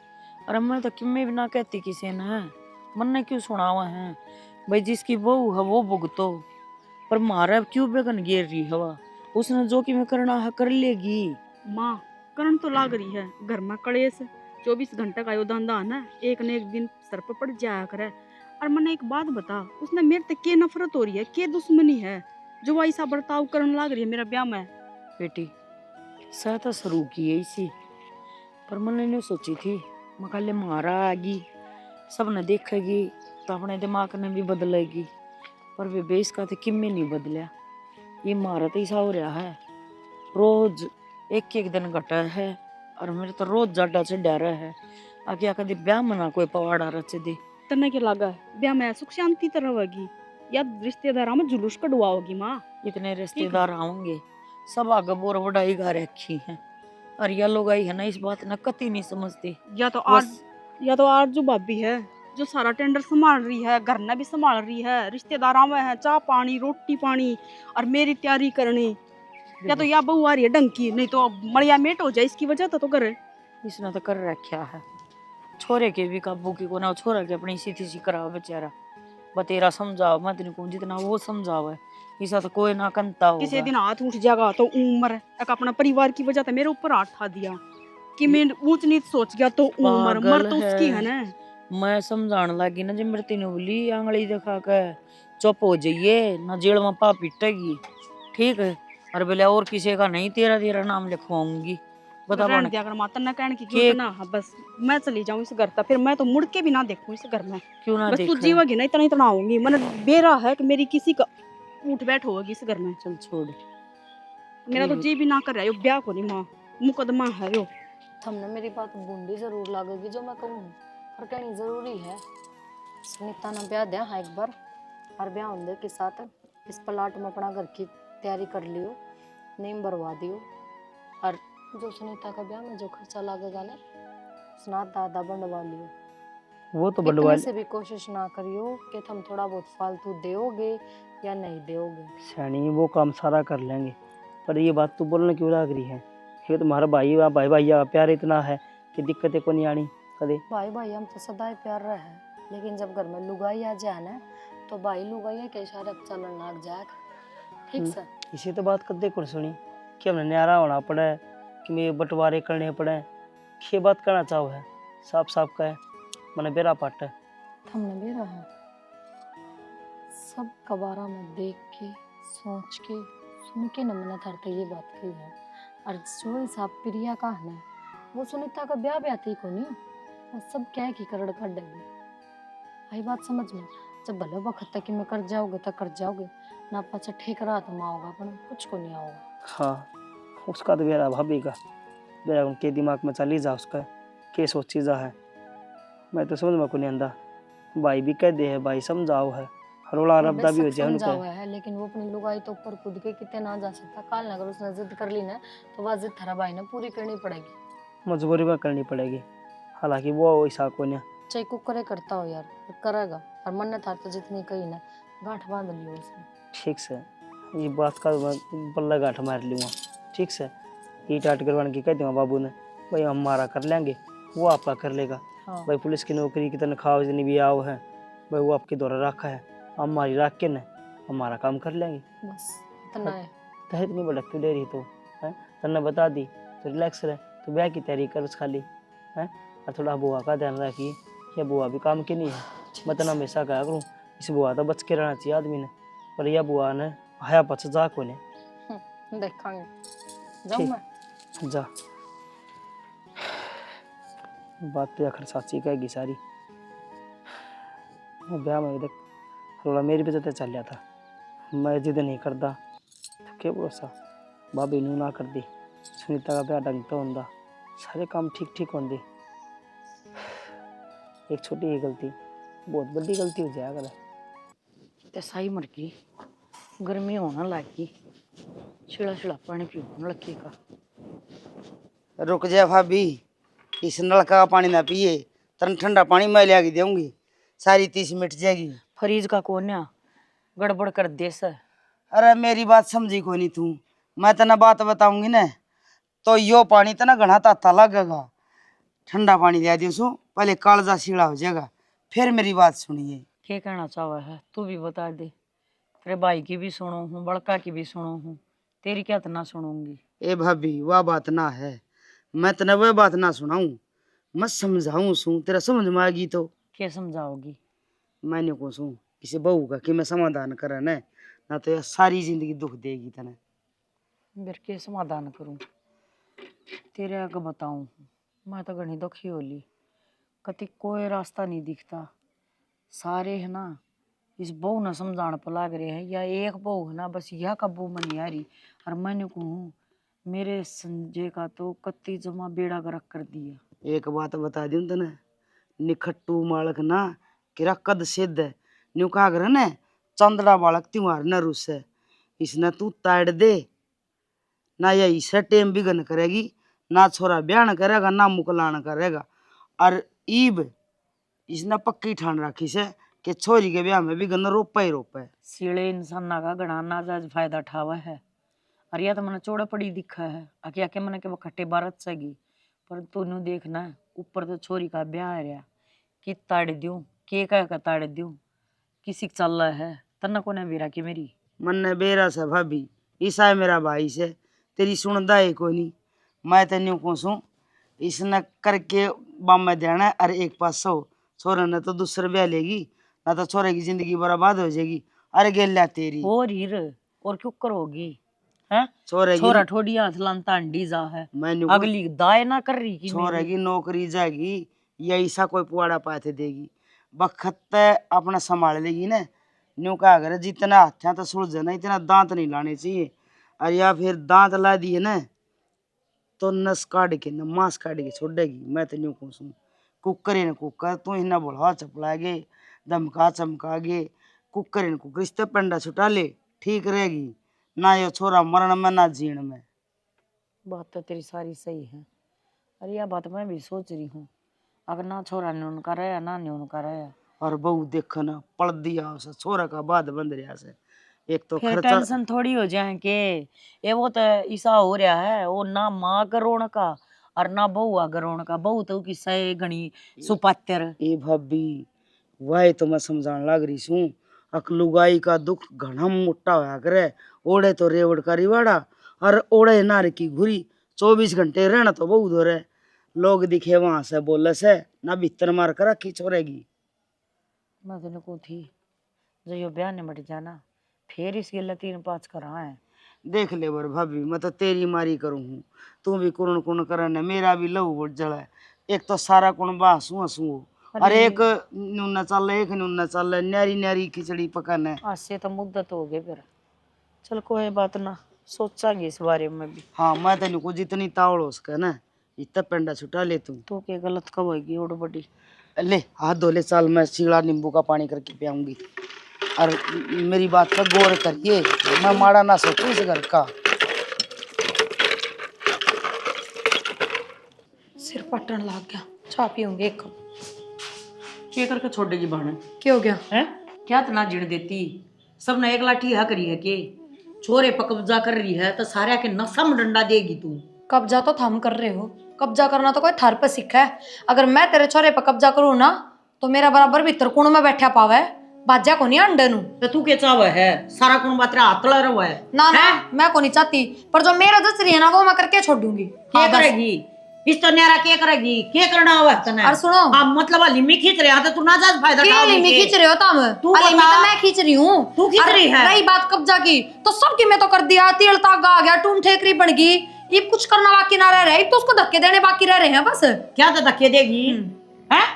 और मैं तो किम्मे भी ना कहती किसी ने, मन ने क्यों सुनावा है भाई, जिसकी बहू है वो भुगतो, पर मारा क्यों बेगन गिर रही हवा, उसने जो कि मैं करना है कर लेगी। माँ करंट तो लाग रही है, घर में कलेश 24 घंटे का यो धंधा है ना, एक न एक दिन सर पर पड़ जाया करे। और मैंने एक बात बता, उसने मेरे तक के नफरत हो रही है, के दुश्मनी है जो वो ऐसा बर्ताव करने लाग रही है मेरा ब्याह में। बेटी सह तो शुरू की है इसी, पर मैंने नहीं सोची थी मकाले मारा आगी, सब ने देखेगी तो अपने दिमाग ने भी बदलेगी, पर वे बेस का तो किम्मे नहीं बदलिया। ये मारा तो ऐसा हो रहा है, रोज एक एक दिन घटा है, और मेरे तो रोज जाडा चढ़ा रहा है। आगे कभी ब्याह मना कोई पवाड़ा रच दे, तने के लगा ब्याह में सुख शांति तो रहेगी, या रिश्तेदारों में जुलूस कटवाओगी माँ? इतने रिश्तेदार आएंगे, सब आगे बोर बढ़ाई गा रखी है, और यह लोग आई है ना इस बात ना कति नहीं समझती। या तो आज जो भाभी है जो सारा टेंडर संभाल रही है, घर ने भी संभाल रही है, रिश्तेदारों में है चाय पानी रोटी पानी, और मेरी तैयारी करनी, या तो या बहू आ रही है डंकी, नहीं तो मड़िया मेट हो जाए इसकी वजह तो करे। इसने तो कर रखा है, छोरे के भी काबू की को ना, छोरा के अपनी सीधी सी कराओ बेचारा, बतेरा समझाओ मत को जितना वो समझाओ, ऐसा तो कोई ना कंता होगा। किसी दिन हाथ उठ जाएगा तो उम्र एक अपना परिवार की वजह से मेरे ऊपर हाथ उठा दिया कि मैं ऊंच नीच सोच गया तो उम्र मर तो उसकी है ना। मैं समझाने लगी ना, जब मृत्यु ने बोली आंगली दिखा के चुप हो जाइए ना, जेल में पा पीटेगी, ठीक है, और बोले और किसी का नहीं तेरा तेरा नाम लिखवाऊंगी। बता रहने दिया कर माता ना कहने की क्यों ना, हाँ बस मैं चली जाऊं इस घर तक, फिर मैं तो मुड़ के भी ना देखूं इस घर में, क्यों ना बस तू देख जीवागी ना इतना इतना होगी, मैंने बेरा है कि मेरी किसी का उठ बैठ होगी इस घर में। चल छोड़, मेरा तो जी भी ना कर रहा है, ब्याह को नहीं माँ, मुकदमा है यो। थमने मेरी बात बूंदी जरूर लागेगी जो मैं कहूँ, पर कहनी जरूरी है। सुनीता ने ब्याह दिया है एक बार, और ब्याह होने के साथ इस प्लाट में अपना घर की तैयारी कर लियो, नीम भरवा दियो, और जो सुनीता का ब्याह में जो खर्चा लगेगा ना उसना दादा बंडवा लियो। वो तो बंडवा इतने से भी कोशिश ना करियो कि तुम थोड़ा बहुत फालतू दोगे या नहीं दोगे। सैनी वो काम सारा कर लेंगे, पर ये बात तू बोलने क्यों लग रही है? ये तुम्हारा भाई भैया प्यार इतना है कि दिक्कतें को नहीं आनी कदे। भाई भाई हम तो सदा ही प्यार रहे हैं, लेकिन जब घर में लुगाई आ जाए ना तो भाई लुगाई के इशारे चलन लग जाएगा, ठीक से। इसी तो बात कदे कर सुनी कि हमने न्यारा होना पड़े, कि मैं बंटवारे करने पड़े, ये बात करना चाहो है, साफ साफ कहे मैंने बेरा पाट है। हमने भी रहा सब कबारा में देख के सोच के सुन के न मैंने थारते ये बात कही है। और जो हिसाब प्रिया का है ना, वो सुनीता का ब्याह भी आती को नहीं, और सब क्या है कि करड़ कर देगी। आई बात समझ में, जब भले वक्त तक कि मैं कर जाओगे तो कर जाओगे ना, पाचा ठेक रहा तो माँ होगा पर कुछ को नहीं आओगा। हाँ उसका तो बेरा भाभी का बेरा उनके दिमाग में चली जा, उसका के सोची जा है। मैं तो समझ में को नहीं आंदा। भाई भी कह दे है, भाई समझाओ है, रोला रबदा भी हो जाए समझा उनका हुआ है, लेकिन वो अपनी लुगाई तो ऊपर कूद के कितने ना जा सकता। काल ना अगर उसने जिद कर ली ना, तो वह जिद थारा भाई ने पूरी करनी पड़ेगी, मजबूरी में करनी पड़ेगी। हालांकि वो वैसा को नहीं, चाहे कुकरे करता हो यार, करेगा। और मन ने थार तो जितनी कही ना, गांठ बांध लियो उसने। ठीक से ये बात का बल्ला गाठ मार लूँगा। ठीक से ईट आट करवाने की कह दूँगा बाबू ने, भाई हम हमारा कर लेंगे, वो आपका कर लेगा। हाँ। भाई पुलिस की नौकरी की तनख्वाह जितनी भी आओ है, भाई वो आपके द्वारा रखा है, हमारी रख के न हमारा काम कर लेंगे। बस इतना है। तो इतनी भड़क क्यों दे रही तो है, तन्ने बता दी तो रिलैक्स रहे, तो ब्याह की तैयारी कर खाली है। और थोड़ा बुआ का ध्यान रखिए, ये बुआ भी काम की नहीं है। मैं तो हमेशा कहा करूँ इस बुआ तो बच के रहना चाहिए आदमी ने, पर यह बुआ ने हया पच जा को ने। देखेंगे, जाऊँ मैं? जा, बात तो आखिर साची कहेगी सारी। वो ब्याह में देख थोड़ा मेरी भी जते चल जाता, मैं जिद नहीं करता तो क्या भरोसा। भाभी नू ना कर दी, सुनीता का ब्याह ढंग तो होंदा, सारे काम ठीक ठीक होंदे। एक छोटी ही गलती बहुत बड़ी गलती हो जाया करे। ते सही मर गई, गर्मी होने लगी, छिड़ा छिड़ा पानी पीने लगी का। रुक जा भाभी, इस नलका का पानी ना पिए, तन ठंडा पानी मैं ले आके दूंगी, सारी तीस मिट जाएगी। फ्रीज का कोन्या गड़बड़ कर दे सर। अरे मेरी बात समझी कोई नहीं तू, मैं तना बात बताऊंगी ना, तो यो पानी तना घना ताता लगेगा। ठंडा पानी दे दियो सो, पहले कालजा सीड़ा हो जाएगा, फिर मेरी बात सुनिए। क्या कहना चाहवा है तू भी बता दे। तेरे भाई की भी सुनो हूँ, बड़का की भी सुनो हूँ, तेरी क्या तना सुनूंगी। ए भाभी वह बात ना है, मैं तना वह बात ना सुनाऊं, मैं समझाऊं सू, तेरा समझ में आएगी तो। क्या समझाओगी? मैंने को सू किसी बहू का कि मैं समाधान करा न, ना तो यह सारी जिंदगी दुख देगी तने। मेरे के समाधान करूं, तेरे आगे बताऊं, मैं तो घनी दुखी होली, कति कोई रास्ता नहीं दिखता। सारे है ना इस बहू न समझाने पर लाग रहे हैं, या एक बहू है ना बस यह कब्बू में नहीं आ रही। और मैंने कहूँ मेरे संजय का तो कत्ती जमा बेड़ा गर्क कर दिया। एक बात बता दूं तने, निखट्टू मालक ना किरा कद सिद्ध है, न्यू कहा कर न चंदड़ा बालक त्योहार न रुस है, इसने तू ताड़ दे ना, या इसे टेम बिगन करेगी ना, छोरा ब्याह करेगा ना मुकलान करेगा। और ईब इसने पक्की ठान रखी से कि छोरी के ब्याह में भी गन रोपा ही रोपा है। सीड़े इंसान का गणा नाजायज फायदा उठावा है। और या तो मैंने चौड़ा पड़ी दिखा है, आके आके मैंने के खट्टे बारत सगी, पर तूने देखना है ऊपर तो छोरी का ब्याह है रहा, कि ताड़ दूं के का ताड़ दूं, किसी चल रहा है तना को बेरा की मेरी मन ने बेरा से भाभी, ईसा है मेरा भाई से, तेरी सुनदा है कोई नहीं। मैं तेन्यू को सू इसने करके बाम में देना, और एक पास सौ छोरा ने तो दूसरे ब्याह लेगी, ना तो छोरे की जिंदगी बर्बाद हो जाएगी। अरे गेल्या तेरी और हीर और क्यों करोगी हैं? छोरे छोरा की ठोड़ी हाथ लानता अंडी जा है, मैंने अगली दाय ना कर रही कि छोरे मेरी। की नौकरी जाएगी, या ऐसा कोई पुआड़ा पाते देगी, बखत अपना संभाल लेगी ना। न्यू कहा करे जितना हाथ तो सुलझना, इतना दांत नहीं लाने चाहिए। और या फिर दांत ला दिए ना तो नस काट के न मांस काट के छोड़ेगी। मैं तो न्यू कहूँ कुकर न कुकर, तू ही ना बढ़ा चपलागे धमका चमकागे, कुकर न कुकर रिश्ते पंडा छुटा ले, ठीक रहेगी ना। ये छोरा मरण में ना जीण में। बात तो तेरी सारी सही है, अरे यह बात मैं भी सोच रही हूँ, अगर ना छोरा ने उनका रहा ना ने उनका रहा, और बहू देख न पड़ दिया उसे छोरा का बाद बंद रहा से। एक तो फिर खर्चा टेंशन थोड़ी हो जाए के ये वो तो ऐसा हो रहा है, वो ना माँ गरोण का और ना बहू गरोण का, बहू तो की सही घनी सुपात्र। ए भाभी वही तो मैं समझाने लग रही हूँ, अकलुगाई का दुख घना मोटा होया करे। ओढ़े तो रेवड़ का रिवाड़ा और ओढ़े नार की घुरी, 24 घंटे रहना तो बहुत हो रहे। लोग दिखे वहां से बोले से ना भीतर मार कर रखी छोड़ेगी। मैं तेने को थी जो यो ब्याह ने मट जाना फिर इस गिल्ला 3-5 करा है। देख ले बर भाभी, मैं तो तेरी मारी करूँ हूँ, तू भी कुण कुण करन, मेरा भी लहू बहुत जला है। एक तो सारा कुण बासू हंसू और एक नूना चल एक नूना चल, न्यारी न्यारी खिचड़ी पकाना है। आज से तो मुद्दत हो गई फिर। चल कोई बात ना, सोचांगे इस बारे में भी। हाँ मैं तेन को जितनी तावड़ हो सके ना इतना पेंडा छुटा ले तू। तू के गलत कब होगी उड़ बड़ी। ले हाथ धो ले, साल मैं सीढ़ा नींबू का पानी करके पियाऊंगी। और मेरी बात पर गौर करिए, मैं माड़ा ना सोचूं इस घर का। सिर पटन लग गया, चाय पीऊंगी एक कप। क्या करके छोड़ेगी बहन क्या हो गया? है? क्या तना जिण देती सब ने एक लाठी हा करी है के छोरे पर कब्जा कर रही है तो सारे के नफा में डंडा देगी तू। कब्जा तो थम कर रहे हो, कब्जा करना तो कोई थार पे सीखा है। अगर मैं तेरे छोरे पे कब्जा करूँ ना तो मेरा बराबर भी त्रिकोण में बैठा पावे, बाजा को नहीं अंडे नू। तो तू के चाव है सारा कुण बात हाथ लड़ रहा है ना ना मैं को नहीं चाहती, पर जो मेरा जस रही है ना वो मैं करके छोड़ दूंगी। क्या करेगी इस तो न्यारा क्या करेगी, क्या करना हुआ तने? और सुनो अब मतलब लिमी खींच रहे तो तू ना जा फायदा क्या लिमी खींच रहे हो तुम? तू लिमी बता। तो मैं खींच रही हूँ। तू खींच रही है। रही बात कब्जा की तो सबकी मैं तो कर दिया, तिल तागा आ गया, टून ठेकरी बन गई, ये कुछ करना बाकी ना रह रहा, तो उसको धक्के देने बाकी रह रहे हैं बस। क्या तो धक्के देगी है?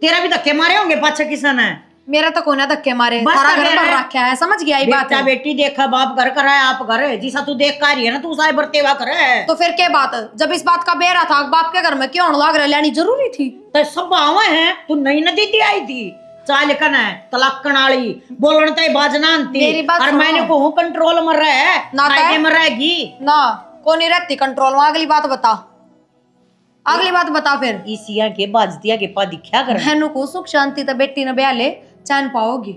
तेरा भी धक्के मारे होंगे पाछे किसन है। मेरा तो कोने धक्के मारे, बस सारा तो घर फिर पर है। रखा है, समझ गया ये बात बेटा है। बेटी देखा बाप घर कर है आप घर जिसा तू देख का रही है ना तू सारे बरतेवा करे। तो फिर क्या बात, जब इस बात का बेरा था बाप के घर में क्यों लाग रहा, लेनी जरूरी थी। तो सब आवे हैं तू नई नदी दी आई थी चाल कन है तलाकन वाली बोलन तय बाजना मेरी बात और सुनो। मैंने को हूं कंट्रोल में रहे ना कायदे तय। में रहेगी ना को नहीं रहती कंट्रोल में। अगली बात बता, अगली बात बता फिर। इसिया के बाजतिया के पा दिखा कर बहनों को सुख शांति तो बेटी ने ब्याह ले चैन पाओगी।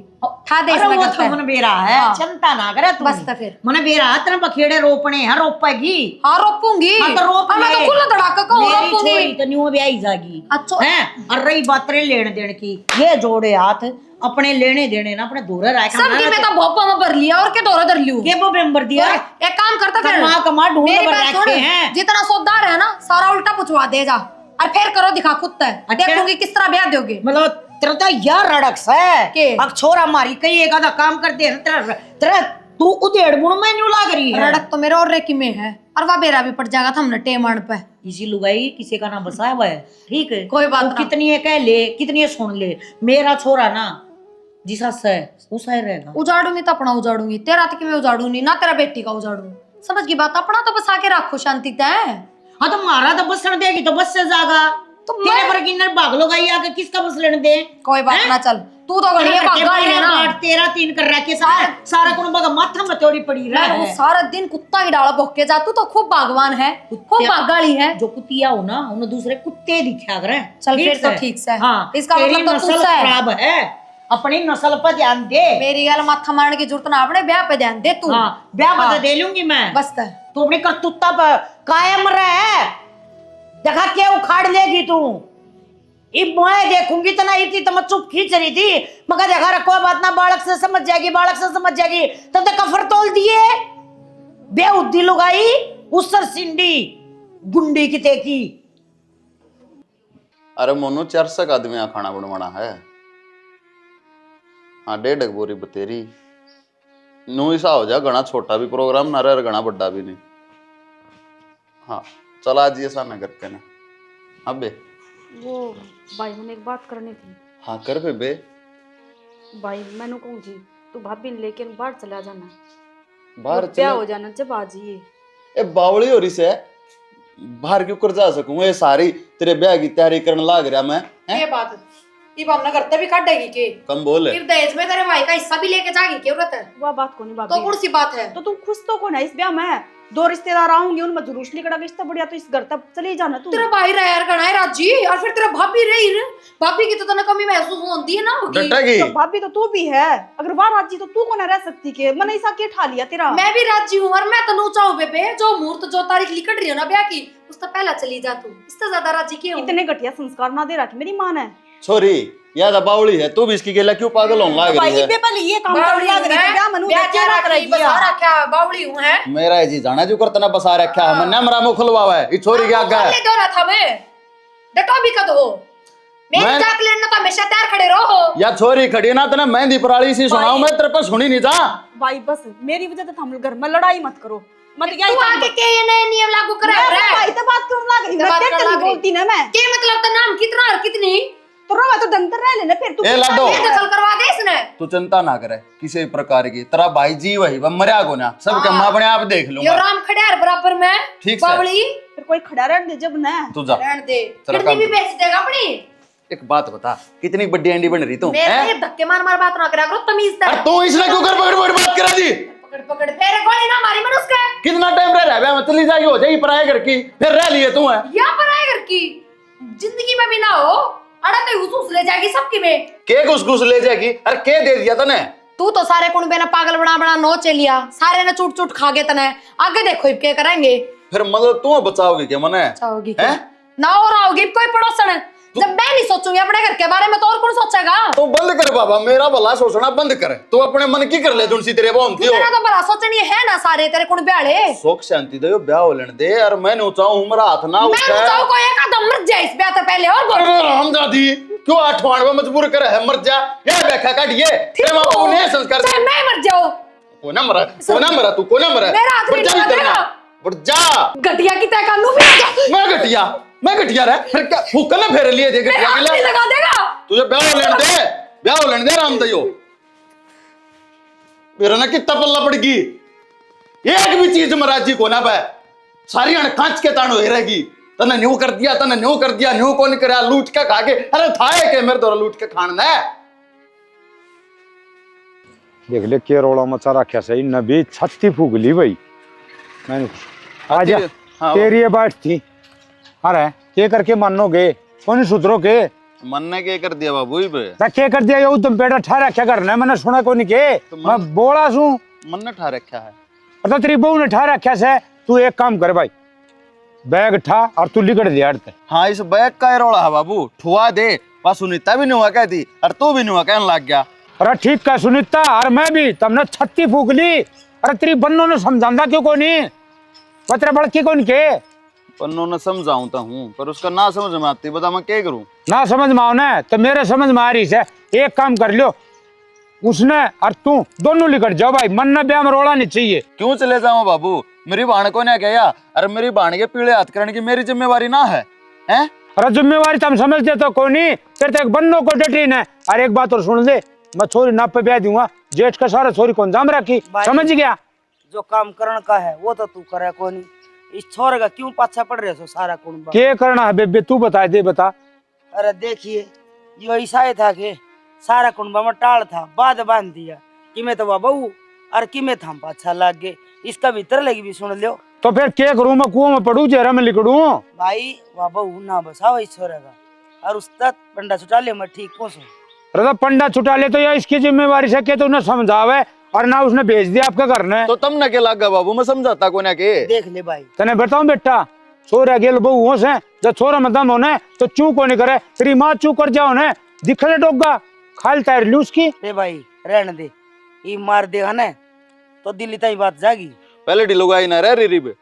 था देश अरे में वो करता तो है। मन बेरा है हाँ। चिंता ना करे तू बस तो फिर। मन बेरा तेरे बखेड़े रोपने हैं रोपेगी। हाँ रोपूंगी। हाँ तो रोप और मैं ले। तो खुला धड़ाका कहूँ मेरी रोपूंगी। छोरी तो न्यू ब्याही जागी अच्छा। हैं और रही बात रे लेन देन की ये जोड़े हाथ अपने लेने देने ना अपने दूर रह सबकी मैं तो भोपा में भर लिया और के दौरा धर लियो। के वो बेम्बर दिया एक काम करता फिर, कमा कमा ढूंढ मेरी कर बात सुन, रखे हैं। जितना सौदार है ना सारा उल्टा पुछवा दे जा और फिर करो दिखा कुत्ता है। अच्छा। देखूंगी किस तरह ब्याह दोगे। मतलब तेरा तो यार रड़क्स है के? अब छोरा मारी कई एक आधा काम करते हैं तेरा तेरा तू उधेड़ बुण में न्यू लाग रही है। रड़क तो मेरे और रेकी में है और वह बेरा भी पड़ जाएगा था हमने टेमण पे। इसी लुगाई किसी का ना बसाया हुआ है ठीक है कोई बात तू ना। कितनी है कह ले कितनी है सुन ले मेरा छोरा ना जिसा है उसा ही रहेगा। उजाड़ूंगी तो अपना उजाड़ूंगी, तेरा तो कि मैं उजाड़ूंगी ना तेरा बेटी का उजाड़ूंगी। समझ की बात, अपना तो बसा के रखो शांति तय। हाँ तो मारा तो बसन देगी तो बस से जागा तो तेरे पर किन्नर भाग लो गई आके किसका बस लेने दे। कोई बात ना, चल तू तो गड़ी है भागाड़ी है ना। तेरा तीन कर रखे सारा कुछ बगा माथा में तोड़ी पड़ी मैं रहा वो है। सारा दिन कुत्ता की डाला भोग के जा, तू तो खूब भगवान है, खूब भागाड़ी है। जो कुतिया हो ना उन्हें दूसरे कुत्ते दिखा करे। चल फिर तो ठीक से। हाँ इसका तेरी मतलब तो नस्ल तुझसे है। खराब है अपनी नस्ल पर ध्यान दे। मेरी गल माथा मारने की जरूरत ना, अपने ब्याह पे ध्यान दे तू। हाँ ब्याह हाँ। बता दे लूंगी मैं बस तय। तू अपनी करतूता पर कायम रहे देखा क्या उखाड़ लेगी तू। इब मैं देखूंगी तो नहीं थी तो मैं चुप खींच रही थी मगर देखा रखो बात ना बालक से समझ जाएगी बालक से समझ जाएगी तब तो कफर तोल दिए बेउद्दी लुगाई उसर सिंडी गुंडी की तेकी। अरे मोनू 400 आदमी यहाँ खाना बनवाना है। हाँ 1.5 बोरी बतेरी नू ऐसा हो जा घना छोटा भी प्रोग्राम ना रहे घना बड़ा भी नहीं। हाँ चल आज ये सामने करके ना अबे वो भाई मैंने एक बात करनी थी। हाँ कर बे भाई मैंने कहूँ जी तू भाभी ने लेके बाहर चला जाना, बाहर क्या चले हो जाना जब आ जाइए। ए बावली हो रही से बाहर क्यों कर जा सकूं ये सारी तेरे ब्याह की तैयारी करने लाग रहा मैं ये बात ये हमने करते भी काटेगी के कम बोल फिर दहेज में तेरे भाई का हिस्सा भी लेके जाएगी क्या जरूरत है? वह बात को नहीं तो भाभी। कौन सी बात है? तो तुम खुश तो कौन है इस ब्याह में? 2 रिश्तेदार आऊंगे उनमें जुलूस निकला इससे बढ़िया तो इस घर तक चले जाना तू। तेरा भाई रहा यार गणाए राजी और फिर तेरा भाभी रही रे, भाभी की तो तने कमी महसूस होती है ना होगी। डटेगी तो भाभी तो तू भी है, अगर वह राजी तो तू कौन रह सकती के मैंने ऐसा क्या ठा लिया तेरा। मैं भी राजी हूँ और मैं तनु चाहूँ बेबे जो मुहूर्त जो तारीख लिखट रही है ना ब्याह की उससे पहला चली जा तू, इससे ज्यादा राजी क्यों? इतने घटिया संस्कार ना दे रखे मेरी माँ ने। छोरी याद बावली है तू भी इसकी गेला क्यों पागल होने लाग रही है। पहले ये काम बावली कर हूँ मैं, ब्याह मनु ब्याह क्या क्या करेगी बसा रखा बावली हूँ है। मेरा जी जाना जो करतना बसा रखा है मैं नमरा मुंह खुलवावा है ई छोरी के आगे ले दो ना था मैं डटो भी कद हो मेरी मैं- जाक लेना तो हमेशा तैयार खड़े रहो। या छोरी खड़ी ना तने मेहंदी पराली सी सुनाऊं मैं तेरे पे सुनी नहीं जा। भाई बस मेरी वजह से हम घर में लड़ाई मत करो, मत तू आके के ये नए नियम लागू करे रे। भाई तो बात करूं ना तो बात कर लग बोलती ना मैं के मतलब तो नाम कितना और कितनी तो रोवा तो दंतर रह लेना फिर तू ए लाडो ये दखल करवा दे इसने। तू चिंता ना करे किसी प्रकार की, तेरा भाई जी वही वह मरिया को ना सबके मैं अपने आप देख ये लूंगा। राम खड़ियार बराबर में ठीक से। बावली फिर कोई खड़ा रहने दे जब ना तू जा रहन दे, तेरा कितनी काम भी कर। बेच देगा अपनी। एक बात बता, कितनी बड़ी एंडी बन रही तू मेरे हैं? ये धक्के मार मार बात ना करा करो, तमीज से। अरे तू इसने क्यों कर पकड़ पकड़ बात करा दी? पकड़ पकड़ फेरे गोली ना मारी मन उसके। कितना टाइम रह रहा है मैं चली जाएगी हो जाएगी पराये घर की, फिर रह लिए तू है या पर आए घर की जिंदगी में भी ना हो, अड़ा तो हुसूस ले जाएगी सबकी में। के घुस ले जाएगी? अरे के दे दिया तने? तू तो सारे कुणबे ने पागल बना बना नोच लिया, सारे ने चूट चूट खा गए तने। आगे देखो इब क्या करेंगे। फिर मतलब तू बचाओगी क्या मने? चाहोगी हैं? ना और आओगी कोई पड़ोसन। जब मैं नहीं सोचूंगी अपने घर के बारे में तो और कौन सोचेगा। तो बंद कर बाबा, मेरा भला सोचना बंद कर। तू अपने मन की कर ले तुलसी तेरे बोलती हो। तेरा तो भला सोचनी है ना सारे तेरे कुणबे वाले। सुख शांति दे ब्याह हो लेने दे यार, मैं नहीं चाहूं मेरा हाथ ना मैं उठे। तो चाहूं कोई एक आदम मर जाए इस ब्याह से पहले और बोल। अरे रामदादी क्यों आठवान में मजबूर करे है मर जा ये बैठा काटिए तेरे मां को ने संस्कार चाहे मैं मर जाऊं। कोना मरा तू कोना मरा मेरा हाथ नहीं लगा देगा। बढ़ जा घटिया की तय कर लूं मैं घटिया रे फिर क्या फूकल ना फेर लिए दे मेरा घटिया हाथ के नहीं लिए लगा देगा। तुझे ब्याह हो लेने दे रामदयो। मेरा ना कितना पल्ला पड़ गई, एक भी चीज महाराज को ना पाए, सारी अण कांच के ताण होए रहेगी। तने न्यू कर दिया न्यू कौन करा लूट के खा के। अरे था है के मेरे द्वारा लूट के खाना है। देख ले के रोला मचा रखा सही नबी छत्ती फूक ली भाई मैंने। आजा हाँ। तेरी ये बात थी। अरे के करके मानोगे कौन सुधरो के? मन ने क्या कर दिया बाबू ही पे? क्या कर दिया ये तुम पेड़ा ठा रखा करना मैंने सुना को नहीं के तो मैं बोला सू मन ने ठा रखा है। और तेरी बहू ने ठा रखा से तू एक काम कर भाई बैग ठा और तू लिकड़ दिया अड़ते। हाँ इस बैग का रोड़ा है बाबू, ठुआ दे बस। सुनीता भी नहीं हुआ कहती और तू भी नहीं हुआ कहने लग गया। अरे ठीक है सुनीता और मैं भी तुमने छत्ती फूक ली। अरे तेरी बन्नों ने समझांदा क्यों को नहीं पत्र बड़की कौन के? पन्नों ने समझाऊंता हूँ पर उसका ना समझ में आती, बता मैं क्या करूँ? ना समझ में आओ ना तो मेरे समझ में आ रही से एक काम कर लो उसने और तू दोनों लिकट जाओ भाई, मन ने ब्याह में रोड़ा नहीं चाहिए। क्यों चले जाऊँ बाबू? मेरी बाण को ने क्या? अरे मेरी बाण के पीड़े हाथ करने की मेरी जिम्मेवारी ना है हैं? अरे जिम्मेवारी तुम समझते तो कौन नहीं, फिर तो एक बन्नों को डटीन है। अरे एक बात और सुन ले, मैं छोरी नाप पे ब्याह दूंगा, जेठ का सारा छोरी कौन जाम रखी समझ गया? जो काम करण का है वो तो तू करे कोनी, इस छोरे का क्यों पाछा पड़ रहे हो सारा कुंबा? क्या करना है बेबे तू बता दे बता। अरे देखिए यो ऐसा ही था कि सारा कुंबा में टाल था, बाद बांध दिया कि मैं तो वह बहू और कि मैं था पाछा लाग गए। इसका भीतर लगी भी सुन लियो तो फिर क्या करूं मैं कुआं में पड़ू जहरा में लिकड़ू? भाई वह बहू ना बसाओ इस छोरे का और उस तक पंडा छुटा ले मैं ठीक पहुंचू। अरे तो पंडा छुटा ले तो या इसकी जिम्मेवारी से के तो उन्हें समझावे और ना उसने भेज दिया आपके घर ने। तो तम न के लग गया बाबू, मैं समझाता को ना के। देख ले भाई तने बताऊं बेटा छोरा गेल बहु हो से जब छोरा में दम होने तो चू को नहीं करे, तेरी माँ चू कर जाओ ने दिख ले डोगा खाल तैर लू उसकी। रे भाई रहने दे, ये मार देगा ना तो दिल्ली तक बात जागी। पहले ढिलुगाई ना रह री बे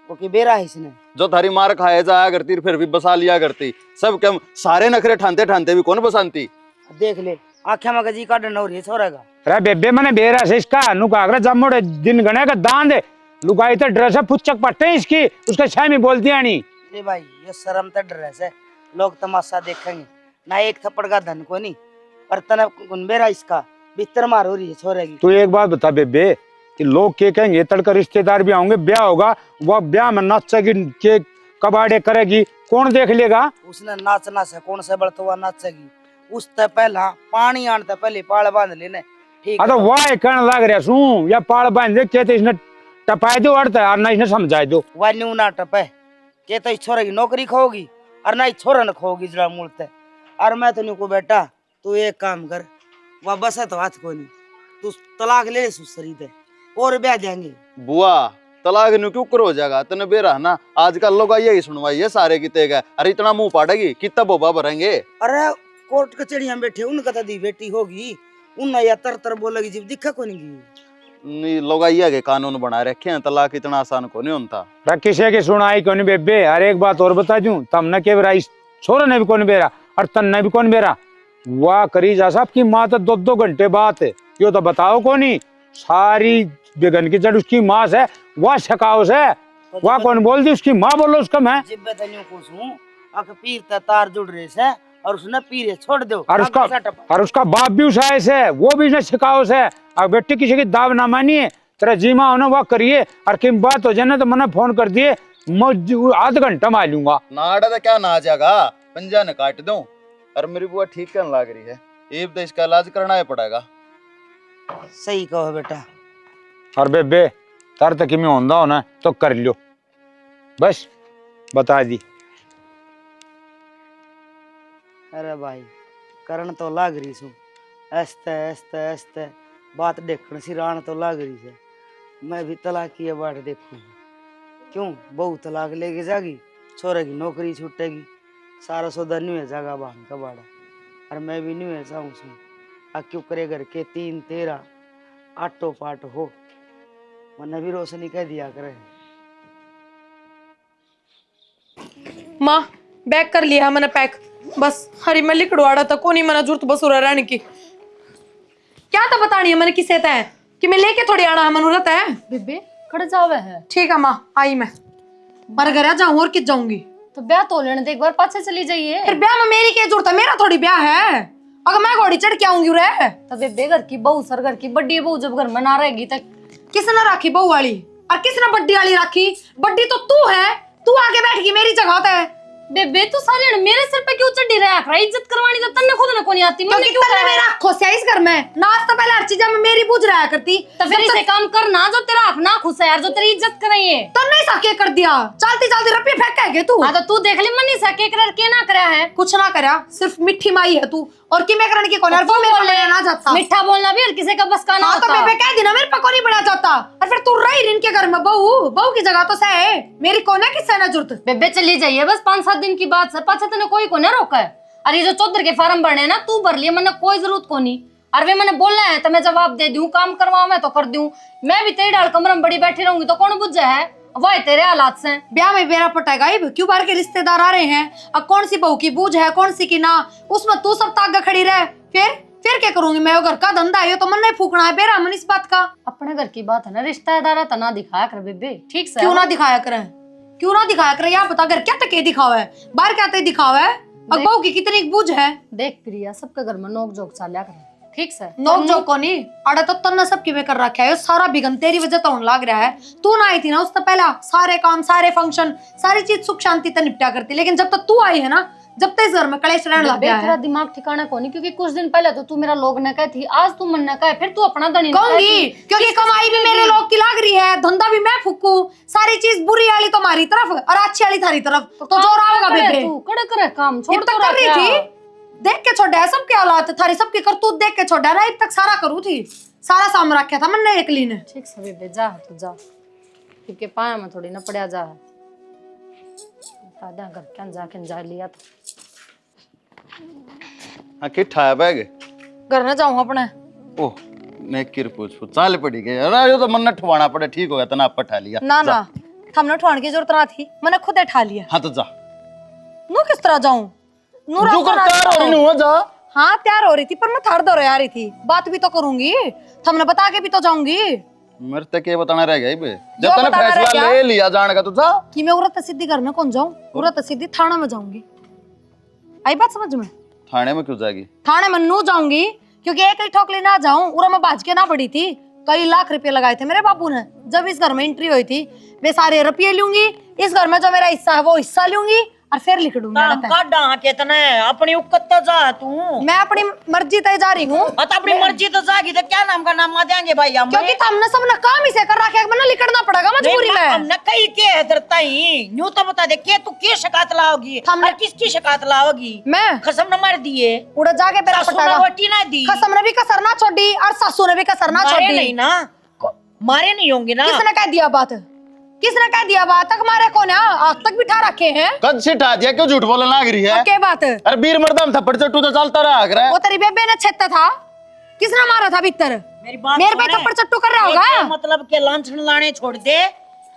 वो की बेरा है इसने जो थारी मार खाया जाया करती फिर भी बसा लिया करती। सब कम सारे नखरे ठानते ठानते भी कौन बसाती? देख ले आख्या में जी का डंडा हो रही है छोरा का। अरे बेबे मैंने बेरा से इसका नुकागरा जमोड़े दिन गणे का दान दे लुगाई तो ड्रेस पुच्चक पट्टे इसकी उसके छामी बोलती आनी। ए भाई ये शर्म तो ड्रेस है, लोग तमाशा देखेंगे ना, एक थप्पड़ का धन को नहीं पर तना मेरा इसका बिस्तर मार हो रही है छोरे की। तू एक बात बता बेबे कि लोग क्या कहेंगे, तड़कर रिश्तेदार भी आएंगे, ब्याह होगा वो ब्याह में नाचेगी के कबाड़े करेगी कौन देख लेगा? उसने नाचना से कौन से बढ़ता हुआ नाचेगी, उससे पहला पानी आने पहले पाल बांध लेने ठीक तो वाह कहने लग रहा सू या पाड़ बांध दे कहते इसने टपाए दो अड़ता और ना इसने समझाए दो। वह न्यू ना टपे के तो इस छोरे की नौकरी खोगी और ना इस छोरा न खोगी जरा मूलते। और मैं तो को बेटा तू एक काम कर, वह बस है तो हाथ को नहीं, तू तलाक ले सुसरी दे और ब्याह देंगे। बुआ तलाक नु क्यों करो जाएगा तने बेरा ना, आजकल लोग यही सुनवाई है सारे किते का। अरे इतना मुंह पाटेगी कितना बोबा भरेंगे? अरे कोर्ट कचहरियां बैठे उनका तो दी बेटी होगी उन या तर तर बोलेगी जब दिखा को नहीं। लोग के कानून बना रखे हैं, तलाक इतना आसान को नहीं होता। किसी की सुनाई कौन बेबे। अरे एक बात और बता दूं, तमने के बेरा इस छोरे ने भी कौन बेरा और तन्ने भी कौन बेरा वाह करी जा साहब की माँ तो 2-2 घंटे बात है यो तो बताओ कौन ही सारी बेगन की जड़ उसकी माँ से वह छकाओ से वह कौन बोल दी उसकी माँ बोलो उसका मैं जिब्बे तन्यू पूछूं अक पीर ता तार जुड़ रहे से और उसने पीरे छोड़ दो और उसका बाप भी उस आए से वो भी ने छिकाओ से अब बेटी किसी की दाव ना मानिए तेरा जीमा होना वह करिए और किम बात हो जाए ना तो मैंने फोन कर दिए मैं आध घंटा में आ लूंगा नाड़ा तो क्या ना आ जाएगा पंजा ने काट दूं और मेरी बुआ ठीक करने लग रही है एक तो इसका इलाज करना ही पड़ेगा। सही कहो बेटा। और बेबे तार तक में होंदा होना तो कर लो बस बता दी। अरे भाई करण तो लाग रही सू ऐसते ऐसते ऐसते बात देखने सी रान तो लाग रही है। मैं भी तलाक की बाट देखूं क्यों बहू तलाक लेके जागी छोरे की नौकरी छूटेगी सारा सौदा न्यू है जागा बहन का बाड़ा और मैं भी न्यू है जाऊँ सू आ क्यों करे घर के 3-13 आटो पाट हो मैंने भी रोशनी कह दिया करे। माँ बैग कर लिया मैंने पैक बस हरी मैं लिकड़वाड़ा था को नहीं मना जरूरत बस उड़ा रहने की क्या था बतानी है मैंने किसे तय कि मैं लेके थोड़ी आना है मनूरत है बेबे खड़ जावे है। ठीक है माँ आई मैं पर घर जाऊँ और किस जाऊंगी तो ब्याह तो लेने दे एक बार पाछे चली जाइए। फिर ब्याह में मेरी क्या जरूरत है मेरा थोड़ी ब्याह है अगर मैं घोड़ी चढ़ के आऊंगी रे तो बेबे घर की बहू सर घर की बड़ी बहू जब घर में ना रहेगी तक किसने राखी बहू वाली और किसने बड्डी वाली राखी बड्डी तो तू है तू आगे बैठ गई मेरी जगह पे बेबे तू सारे मेरे सिर पे क्यों चढ़ी रहा है इज्जत करवानी तो तन्ने खुद ना कोनी आती क्योंकि तन्ने मेरा खोसिया इस घर में नाच तो पहले हर चीज में मेरी पूछ रहा करती तो फिर इसे काम करना जो तेरा अपना खुश है यार जो तेरी इज्जत कराइए तो नहीं सके कर दिया चलती चलती रुपये फेंक के तू हाँ तो तू देख ली मनी सके कर के ना करा है कुछ ना करा सिर्फ मिठी माई है तू और कि मैं करने की कौन है वो मेरे को ना जाता मिठा बोलना भी हर किसी का बस का ना होता। तो बेबे कह देना मेरे पे को नहीं बड़ा जाता और फिर तू रही रिन के घर में बहू की जगह तो सह है मेरी कौन है किससे ना जरूरत बेबे चली जाइए बस 5-7 दिन की बात है पाछा तने कोई को ना रोका है। अरे जो चौधर के फार्म भरने ना तू भर लिए मैंने कोई जरूरत को नहीं और वे मैंने बोलना है तो मैं जवाब दे दूं काम करवाऊं मैं तो कर दूं मैं भी तेरे डाल कमरे में बड़ी बैठी रहूंगी तो कौन बुझ है वह तेरे हालात से ब्याह में बेरा पटाएगा क्यों बाहर के रिश्तेदार आ रहे हैं अब कौन सी बहू की बूझ है कौन सी की ना उसमें तू सब तागा खड़ी रहे फिर क्या करूंगी मैं घर का धंधा है तो मन नहीं फूकना है बेरा मन इस बात का अपने घर की बात है ना रिश्तेदार है ना दिखाया कर बेबे ठीक से क्यों ना दिखाया करे यहाँ पता घर क्या तक दिखावा है बाहर क्या तक दिखावा है अब बहू की कितनी बूझ है देख प्रिया सबके घर में नोक जोक चालिया कर ठीक से नोक जोक को नहीं अड़ा तो तन्ना सबकी वे कर रखा है सारा बिगन तेरी वजह तो लाग रहा है तू ना आई थी ना उससे पहला सारे काम सारे फंक्शन सारी चीज सुख शांति से निपटा करती लेकिन जब तक तू आई है ना जब तक इस घर में कलेश रहने लग गया है तेरा दिमाग ठिकाना को नहीं क्योंकि कुछ दिन पहले तो तू मेरा लोग न कह थी आज तू मन न कहे फिर तू अपना धनी कहूंगी क्योंकि कमाई भी मेरे लोग की लाग रही है धंधा भी मैं फूकू सारी चीज बुरी वाली तुम्हारी तरफ और अच्छी वाली थारी तरफ तो जो रहा बेबे तू कड़क रह काम छोड़ तो कर रही थी देख के छोड़ा है सबके हालात थारी सबकी करतूत देख के छोड़ा ना अब तक सारा करू थी सारा सामने रखा था मैंने एकली ने ठीक से बेबे जा तू जा क्योंकि पाया में थोड़ी न पड़या जा दादा घर क्या जाके जा लिया तो हाँ किट है बैग घर न जाऊं अपने ओह मैं किर पूछ चाल पड़ी गई अरे ये तो मन ठवाना पड़े ठीक हो गया तना आप ठा लिया ना हमने ठवाने की जरूरत ना थी मैंने खुद ठा लिया हाँ तो जा नू किस तरह जाऊं जो कर तैयार हो रही हूँ जा हाँ तैयार हो रही थी पर मैं थर्ड दौरे आ रही थी बात भी तो करूंगी हमने बता के भी तो जाऊंगी मेरे तक ये बताना रह गया जब तूने फैसला ले लिया जाने का तो था कि मैं उरत सीधी घर में कौन जाऊं उरत सीधी थाना में जाऊंगी आई बात समझ में थाने में क्यों जाएगी थाने में नू जाऊंगी क्योंकि एक ही ठोकली ना जाऊं उरा में बाज के ना पड़ी थी कई लाख रुपए लगाए थे मेरे बापू ने जब इस घर में एंट्री हुई थी वे सारे रुपये लूंगी इस घर में जो मेरा हिस्सा है वो हिस्सा लूंगी और फिर लिख दूंगी अपनी उकत तो जा तू मैं अपनी मर्जी तय जा रही हूँ अपनी मर्जी तो जागी तो क्या नाम का नाम देंगे भाई हम क्योंकि हमने सबने काम ही से कर रखा है मैंने लिखना पड़ेगा मजबूरी में हमने कई के है डरता ही न्यू तो बता दे के तू के शिकायत लाओगी हमने किसकी शिकायत लाओगी मैं कसम न मार दिए उड़ा जाके बेरा पटागा रोटी ना दी कसम ने भी कसर ना छोड़ी और सासू ने भी कसर ना छोड़ी नहीं ना मारे नहीं होंगे ना किसने कह दिया बात किसने कह दिया बात तक मारे कौन है आज तक बिठा रखे हैं कद से ठा दिया क्यों झूठ बोलने लग रही है क्या बात अरे वीर मर्दम थप्पड़ चट्टू तो चलता रहा वो तेरी बेबे ने छेता था किसने मारा था भीतर मेरे पे थप्पड़ चट्टू कर रहा होगा मतलब के लांछन लाने छोड़ दे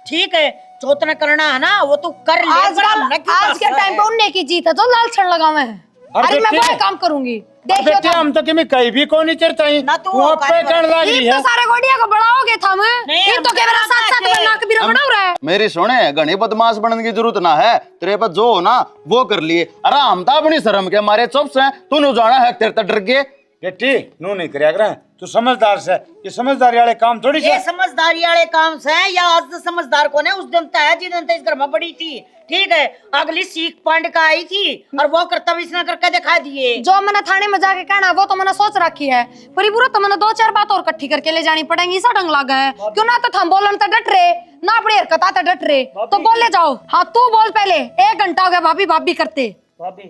ठीक है चौथना करना है ना वो तू कर ले आज के टाइम पे उन्ने की जीत है तो लाल छड़ लगावे अरे मैं बेटे, वो काम करूंगी बेटे देखियो हम तो किमी कहीं भी कोनी चढ़ता ही ना तू तू अब पे कण लग रही तो है। सारे गोडिया को बड़ा हो गए था मैं नहीं, ये तो हम के मेरा बड़ा साथ साथ चाहते में नाक भी बड़ा हो रहा है। मेरी सुने घनी बदमाश बनने की जरूरत ना है, तेरे पास जो हो ना वो कर लिए। अरे हम तो अपनी शर्म के मारे चुप से, तू नु जाना है तेरे तो डर गए। बेटी नू नहीं करया कर, तू समझदार से, ये समझदारी वाले काम थोड़ी ये से। समझदारी वाले काम से है या आज तो समझदार कौन है? उस दिन तो है जिस दिन तो इस घर में बड़ी थी, ठीक है। अगली सीख पांड का आई थी और वो कर्तव्य इसने करके दिखा दिए। जो मैंने थाने में जाके कहना वो तो मैंने सोच रखी है, पर ये बुरा तो मैंने 2-4 बात और इकट्ठी करके ले जानी पड़ेंगी। इसा ढंग लगा है क्यों ना तो हम बोलन तो डट रहे ना अपनी हरकत आते डट रहे तो बोल ले जाओ। हाँ तू बोल पहले, 1 घंटा हो गया भाभी भाभी करते। भाभी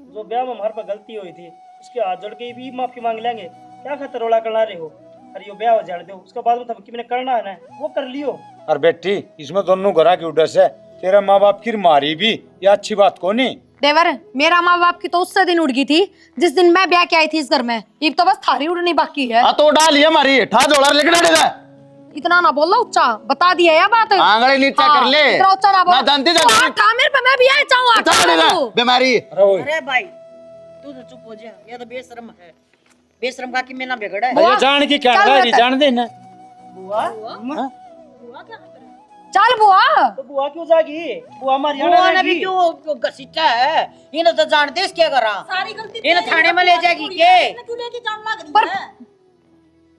जो ब्याह में हमारे पर गलती हुई थी उसके हाथ जोड़ के भी माफी मांग लेंगे, क्या खतर रोला करना रहे हो। अरे यो ब्याह हो जाने दो, उसके बाद में मैंने करना है ना वो कर लियो। और बेटी इसमें दोनों घरा की उड़स है, तेरा माँ बाप की मारी भी ये अच्छी बात को नहीं। देवर मेरा माँ बाप की तो उससे दिन उड़ गई थी जिस दिन मैं ब्याह के आई थी इस घर में, ये तो बस थारी उड़नी बाकी है। आ तो डाल ये हमारी ठा जोड़ा लेकर दे इतना ना बोलो उच्चा, बता दिया या बात। आंगड़ी नीचा कर ले, इतना उच्चा ना बोलो। ना जानती तू हाथ था मेरे पे, मैं भी आई चाहूँ बीमारी। अरे भाई तू तो चुप हो जा, ये तो बेशरम है। बेशरम का कि मैं ना बिगड़ा है। ये जान की क्या है, जान दे ना। चल बुआ तो बुआ क्यों जागी, बुआ हमारी बुआ ने भी क्यों घसीटा है? इन्हें तो जानते इस क्या करा, सारी गलती इन्हें थाने में ले जाएगी के? क्यों लेके जान लग रही पर है?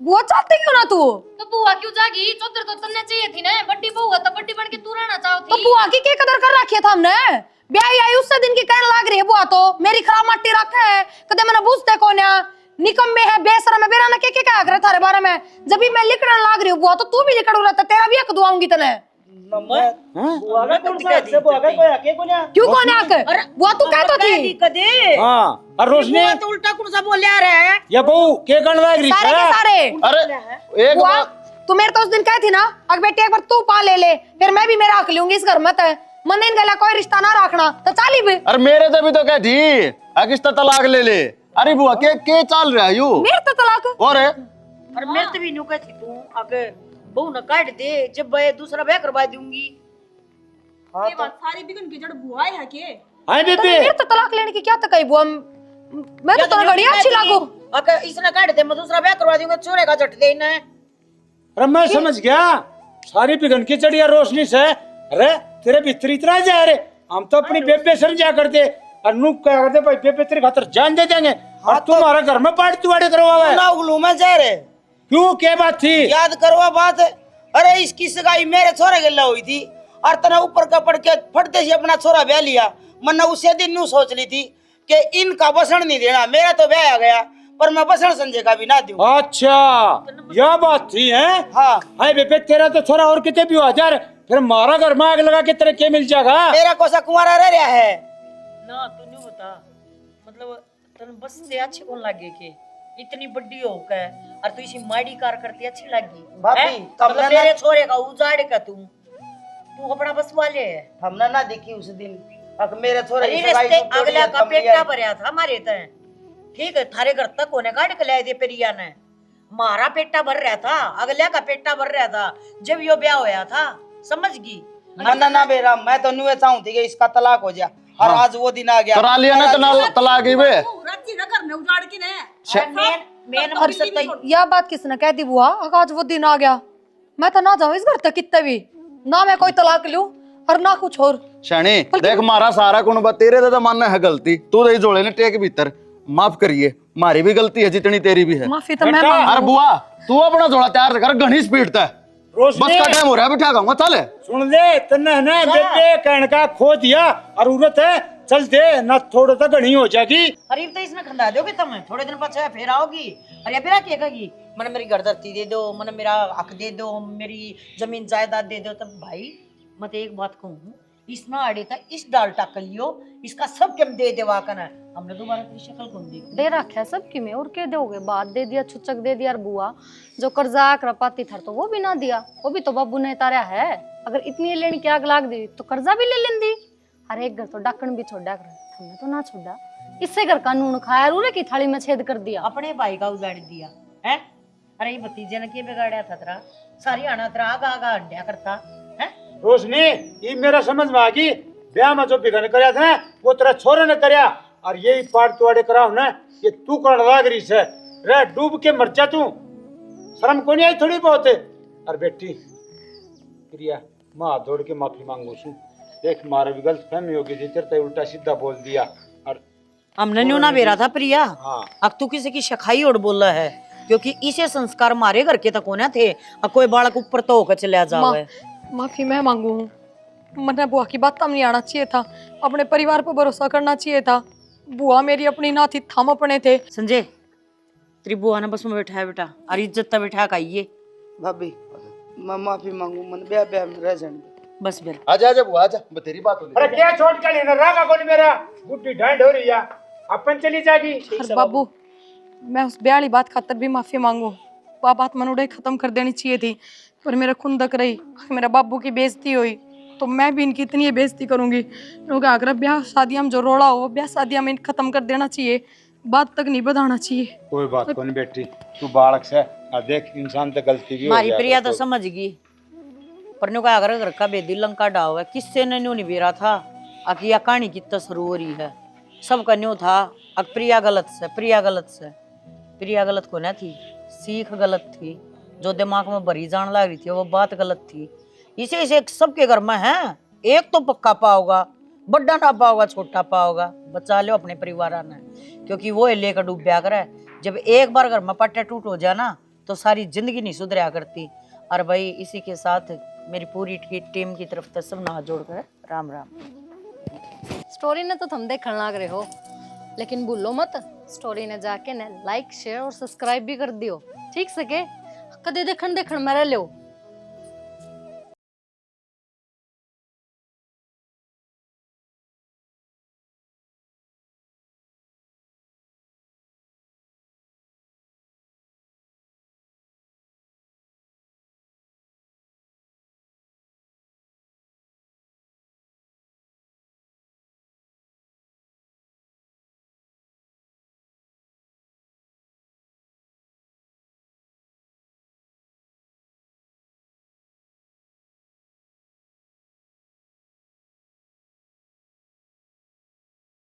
बुआ चाहती क्यों ना तू? तो बुआ क्यों जागी? चौधर तो तन्ने चाहिए थी ना, बड्डी बहू है तो बड्डी बन के तू रहना चाहती। तो बुआ की क्या कदर कर रखी है था हमने? ब्याह आई उससे दिन की कहने लग रही है बुआ तो मेरी खराब मट्टी रखा है, कदे मैंने बुझते को ना निकम में है बेसरम में बेरा ने के क्या करे थारे बारे में। जब भी मैं लिखने लग रही हूँ बुआ तो तू भी लिखड़ रहता, तेरा भी एक दुआऊंगी तने। बुआ का कौन सा से बुआ का कोई आके कोन्या क्यों कौन आके? बुआ तू कह तो थी कदे हाँ और रोशनी बुआ तो उल्टा कौन सा बोले आ रहा है? ये बहू के कण लग रही सारे के है? सारे। अरे एक बुआ बात तू मेरे तो उस दिन कही थी ना, अगर बेटी एक बार तू पा ले ले फिर मैं भी मेरा हक लूंगी इस घर में। मन इन गला कोई रिश्ता ना रखना तो चाली भी। अरे मेरे तो भी तो कह थी किस्ता तलाक ले ले। अरे बुआ के चाल रहा यू मेरे तो तलाक और और मेरे तो भी नु कहती तू आगे बहू न काट दे, जब मैं दूसरा ब्याह करवा दूंगी। ये बात सारी बिगन की जड़ बुआ है के? हाय तो बेबे मेरे तो तलाक लेने की क्या तकई बुआ, मैं तो घड़ी अच्छी लागू। अगर इसने काट दे मैं दूसरा ब्याह करवा दूंगा, चोरे का झट दे इन्हें। अरे मैं समझ गया, सारी पिघन की चढ़िया रोशनी से। अरे तेरे भीतर इतना जा रे, हम तो अपनी बेबे समझा करते और नू क्या करते भाई बेबे तेरे खातर जान दे देंगे और तुम्हारा घर में पार्टी तुवाड़े करवावे। ना उगलू में जा रे, क्यों क्या बात थी? याद करवा बात। अरे इसकी सगाई मेरे छोरे के लिए हुई थी और तना ऊपर का पड़ के फटते से अपना छोरा ब्याह लिया। मन उसे दिन नू सोच ली थी कि इनका बसण नहीं देना, मेरा तो ब्याह आ गया पर मैं बसण संजय का भी ना दूं। अच्छा यह बात थी है? हाँ हाय बेबे तेरा तो थोड़ा और कितने भी हो जा, फिर मारा घर में आग लगा के तेरे क्या मिल जाएगा? तेरा कोसा कुंवारा रह रहा है ना तू नहीं बता, मतलब तन बस से अच्छी कौन लगे के इतनी बड़ी हो के और तू इसी माड़ी कार करती अच्छी लगी भाभी, हैं? तब मतलब ना- मेरे छोरे का उजाड़ का तू अपना बस वाले है। हमने ना देखी उस दिन अब मेरे छोरे अरे की सगाई रिश्ते तो तोड़ी अगला है, का कम नहीं पेटा आई। भरया था हमारे तय, ठीक है। थारे घर तक कोने काट के लाए दे पेरिया ने, मारा पेटा भर रहा था, अगला का पेटा भर रहा था जब यो ब्याह होया था, समझ गई? ना बेरा, मैं तो नुए चाहूं थी कि इसका तलाक हो जा और आज वो दिन आ गया। करा लिया ना तलाक ही वे। राजी न करने उजाड़ के ने। मेन मकसद तो यह बात किसने कह दी बुआ? आज वो दिन आ गया, मैं तो ना जाऊं इस घर तक कितने भी, ना मैं कोई तलाक लूं और ना कुछ और। शनी देख मारा सारा कुनबा तेरे तो मानना है गलती, तू तो जोड़े ने टेक भीतर माफ करिए, मारी भी गलती है जितनी तेरी भी है। माफी तो मैं बेटा, मांगू। अरे बुआ तू अपना जोड़ा तैयार कर, घनी स्पीड तय बस रोशनी का टाइम हो रहा है, बिठा गाऊंगा चल। सुन ले तन्ने है ना बेबे कहने का खो दिया और उरत है चल दे ना, थोड़ा सा घनी हो जाएगी। अरे तो इसने खंदा दोगे तुम, थोड़े दिन पछे फिर आओगी। अरे फिर क्या कहेगी मन मेरी घर धरती दे दो, मन मेरा हक दे दो, मेरी जमीन जायदाद दे दो। तब भाई मैं तो एक बात कहूँ, इसना अड़े था इस डाल टाक लियो, इसका सब केम दे देवा कना, हमने दोबारा तेरी शक्ल कौन देखी? दे रखा है सबकी में, और क्या दोगे? बात दे दिया, छुचक दे दिया। और बुआ जो कर्जा करपाती था तो वो भी ना दिया, वो भी तो बाबू ने तारा है। अगर इतनी लेनी की आग लाग दी तो कर्जा भी ले लेंदी। हर एक घर तो डाकण भी छोड़ा कर, हमने तो ना छोड़ा। इससे घर कानून खाया, रूरे की थाली में छेद कर दिया। अपने भाई का उजाड़ दिया है। अरे ये भतीजे ने क्या बिगाड़ा था तेरा? सारी आना तेरा आगा आगा अंड्या करता है। रोशनी ये मेरा समझ में आ गई, ब्याह में जो बिगन करया था वो तेरा छोरे ने करया और यही पार तुआड़े कराओ ना, ये तू कर लाग रही से रे, डूब के मर जा तू, शर्म को नहीं आई थोड़ी बहुत है। और बेटी प्रिया, मैं हाथ जोड़ के माफी मांगू छू, देख मारे भी गलत फहमी होगी थी, तेरे उल्टा सीधा बोल दिया। और हमने न्यू ना बेरा था प्रिया, हाँ अब तू किसी की शखाई उड़ बोला है, क्योंकि इसे संस्कार मारे घर के तक होना थे। अब कोई बालक ऊपर तो होकर चले जावे। माफी मैं मांगू हूँ, मैंने बुआ की बात नहीं आना चाहिए था, अपने परिवार पर भरोसा करना चाहिए था। बुआ मेरी अपनी ना थी, थम अपने थे। संजय तेरी बुआ ने बस में बैठा है बेटा, और इज्जत तब बैठा खाइए। भाभी मैं माफी मांगू, मन ब्याह ब्याह में रह जाने बस बेर आजा आजा बुआ आजा, मैं तेरी बात हो अरे क्या छोड़ के लेना, रागा कौन मेरा गुड्डी ढंड हो रही है, अपन चली जाएगी। अरे बाबू, मैं उस ब्याह वाली बात खातर भी माफी मांगू, वो बात मनोड़े खत्म कर देनी चाहिए थी, पर मेरा खुंदक रही, मेरा बाबू की बेइज्जती हुई, तो मैं भी इनकी इतनी बेइज्जती करूंगी। क्योंकि अगर ब्याह शादियां में जो रोड़ा हो, ब्याह शादियां में खत्म कर देना चाहिए, बात तक नहीं बढ़ाना चाहिए। कोई बात को नहीं बेटी, तू बालक से, और देख इंसान तो गलती भी हो हमारी जाता प्रिया है, तो समझ गई, पर न्यू का अगर घर का बेदी लंका डाव है, किससे ने न्यू नहीं बेरा था, अकिया कहानी कितना शुरू हो रही है, सबका न्यू था। अब प्रिया गलत से, प्रिया गलत से, प्रिया गलत को ना थी, सीख गलत थी, जो दिमाग में भरी जान लग रही थी वो बात गलत थी। इसे सबके घर में है, एक तो पक्का पाओगा, बड़ा ना पाओगा, छोटा पाओगा, बचा लो अपने परिवार ने, क्योंकि वो लेकर डूब ब्या करे। जब एक बार घर में पट्टे टूट हो जाए ना, तो सारी जिंदगी नहीं सुधरा करती। और भाई इसी के साथ मेरी पूरी टीम की तरफ से सब हाथ जोड़कर राम राम। स्टोरी ने तो तुम देखने लग रहे हो, लेकिन भूलो मत स्टोरी ने जाके ना लाइक शेयर और सब्सक्राइब भी कर दियो, ठीक सके कदे देखन देखन मेरे लो।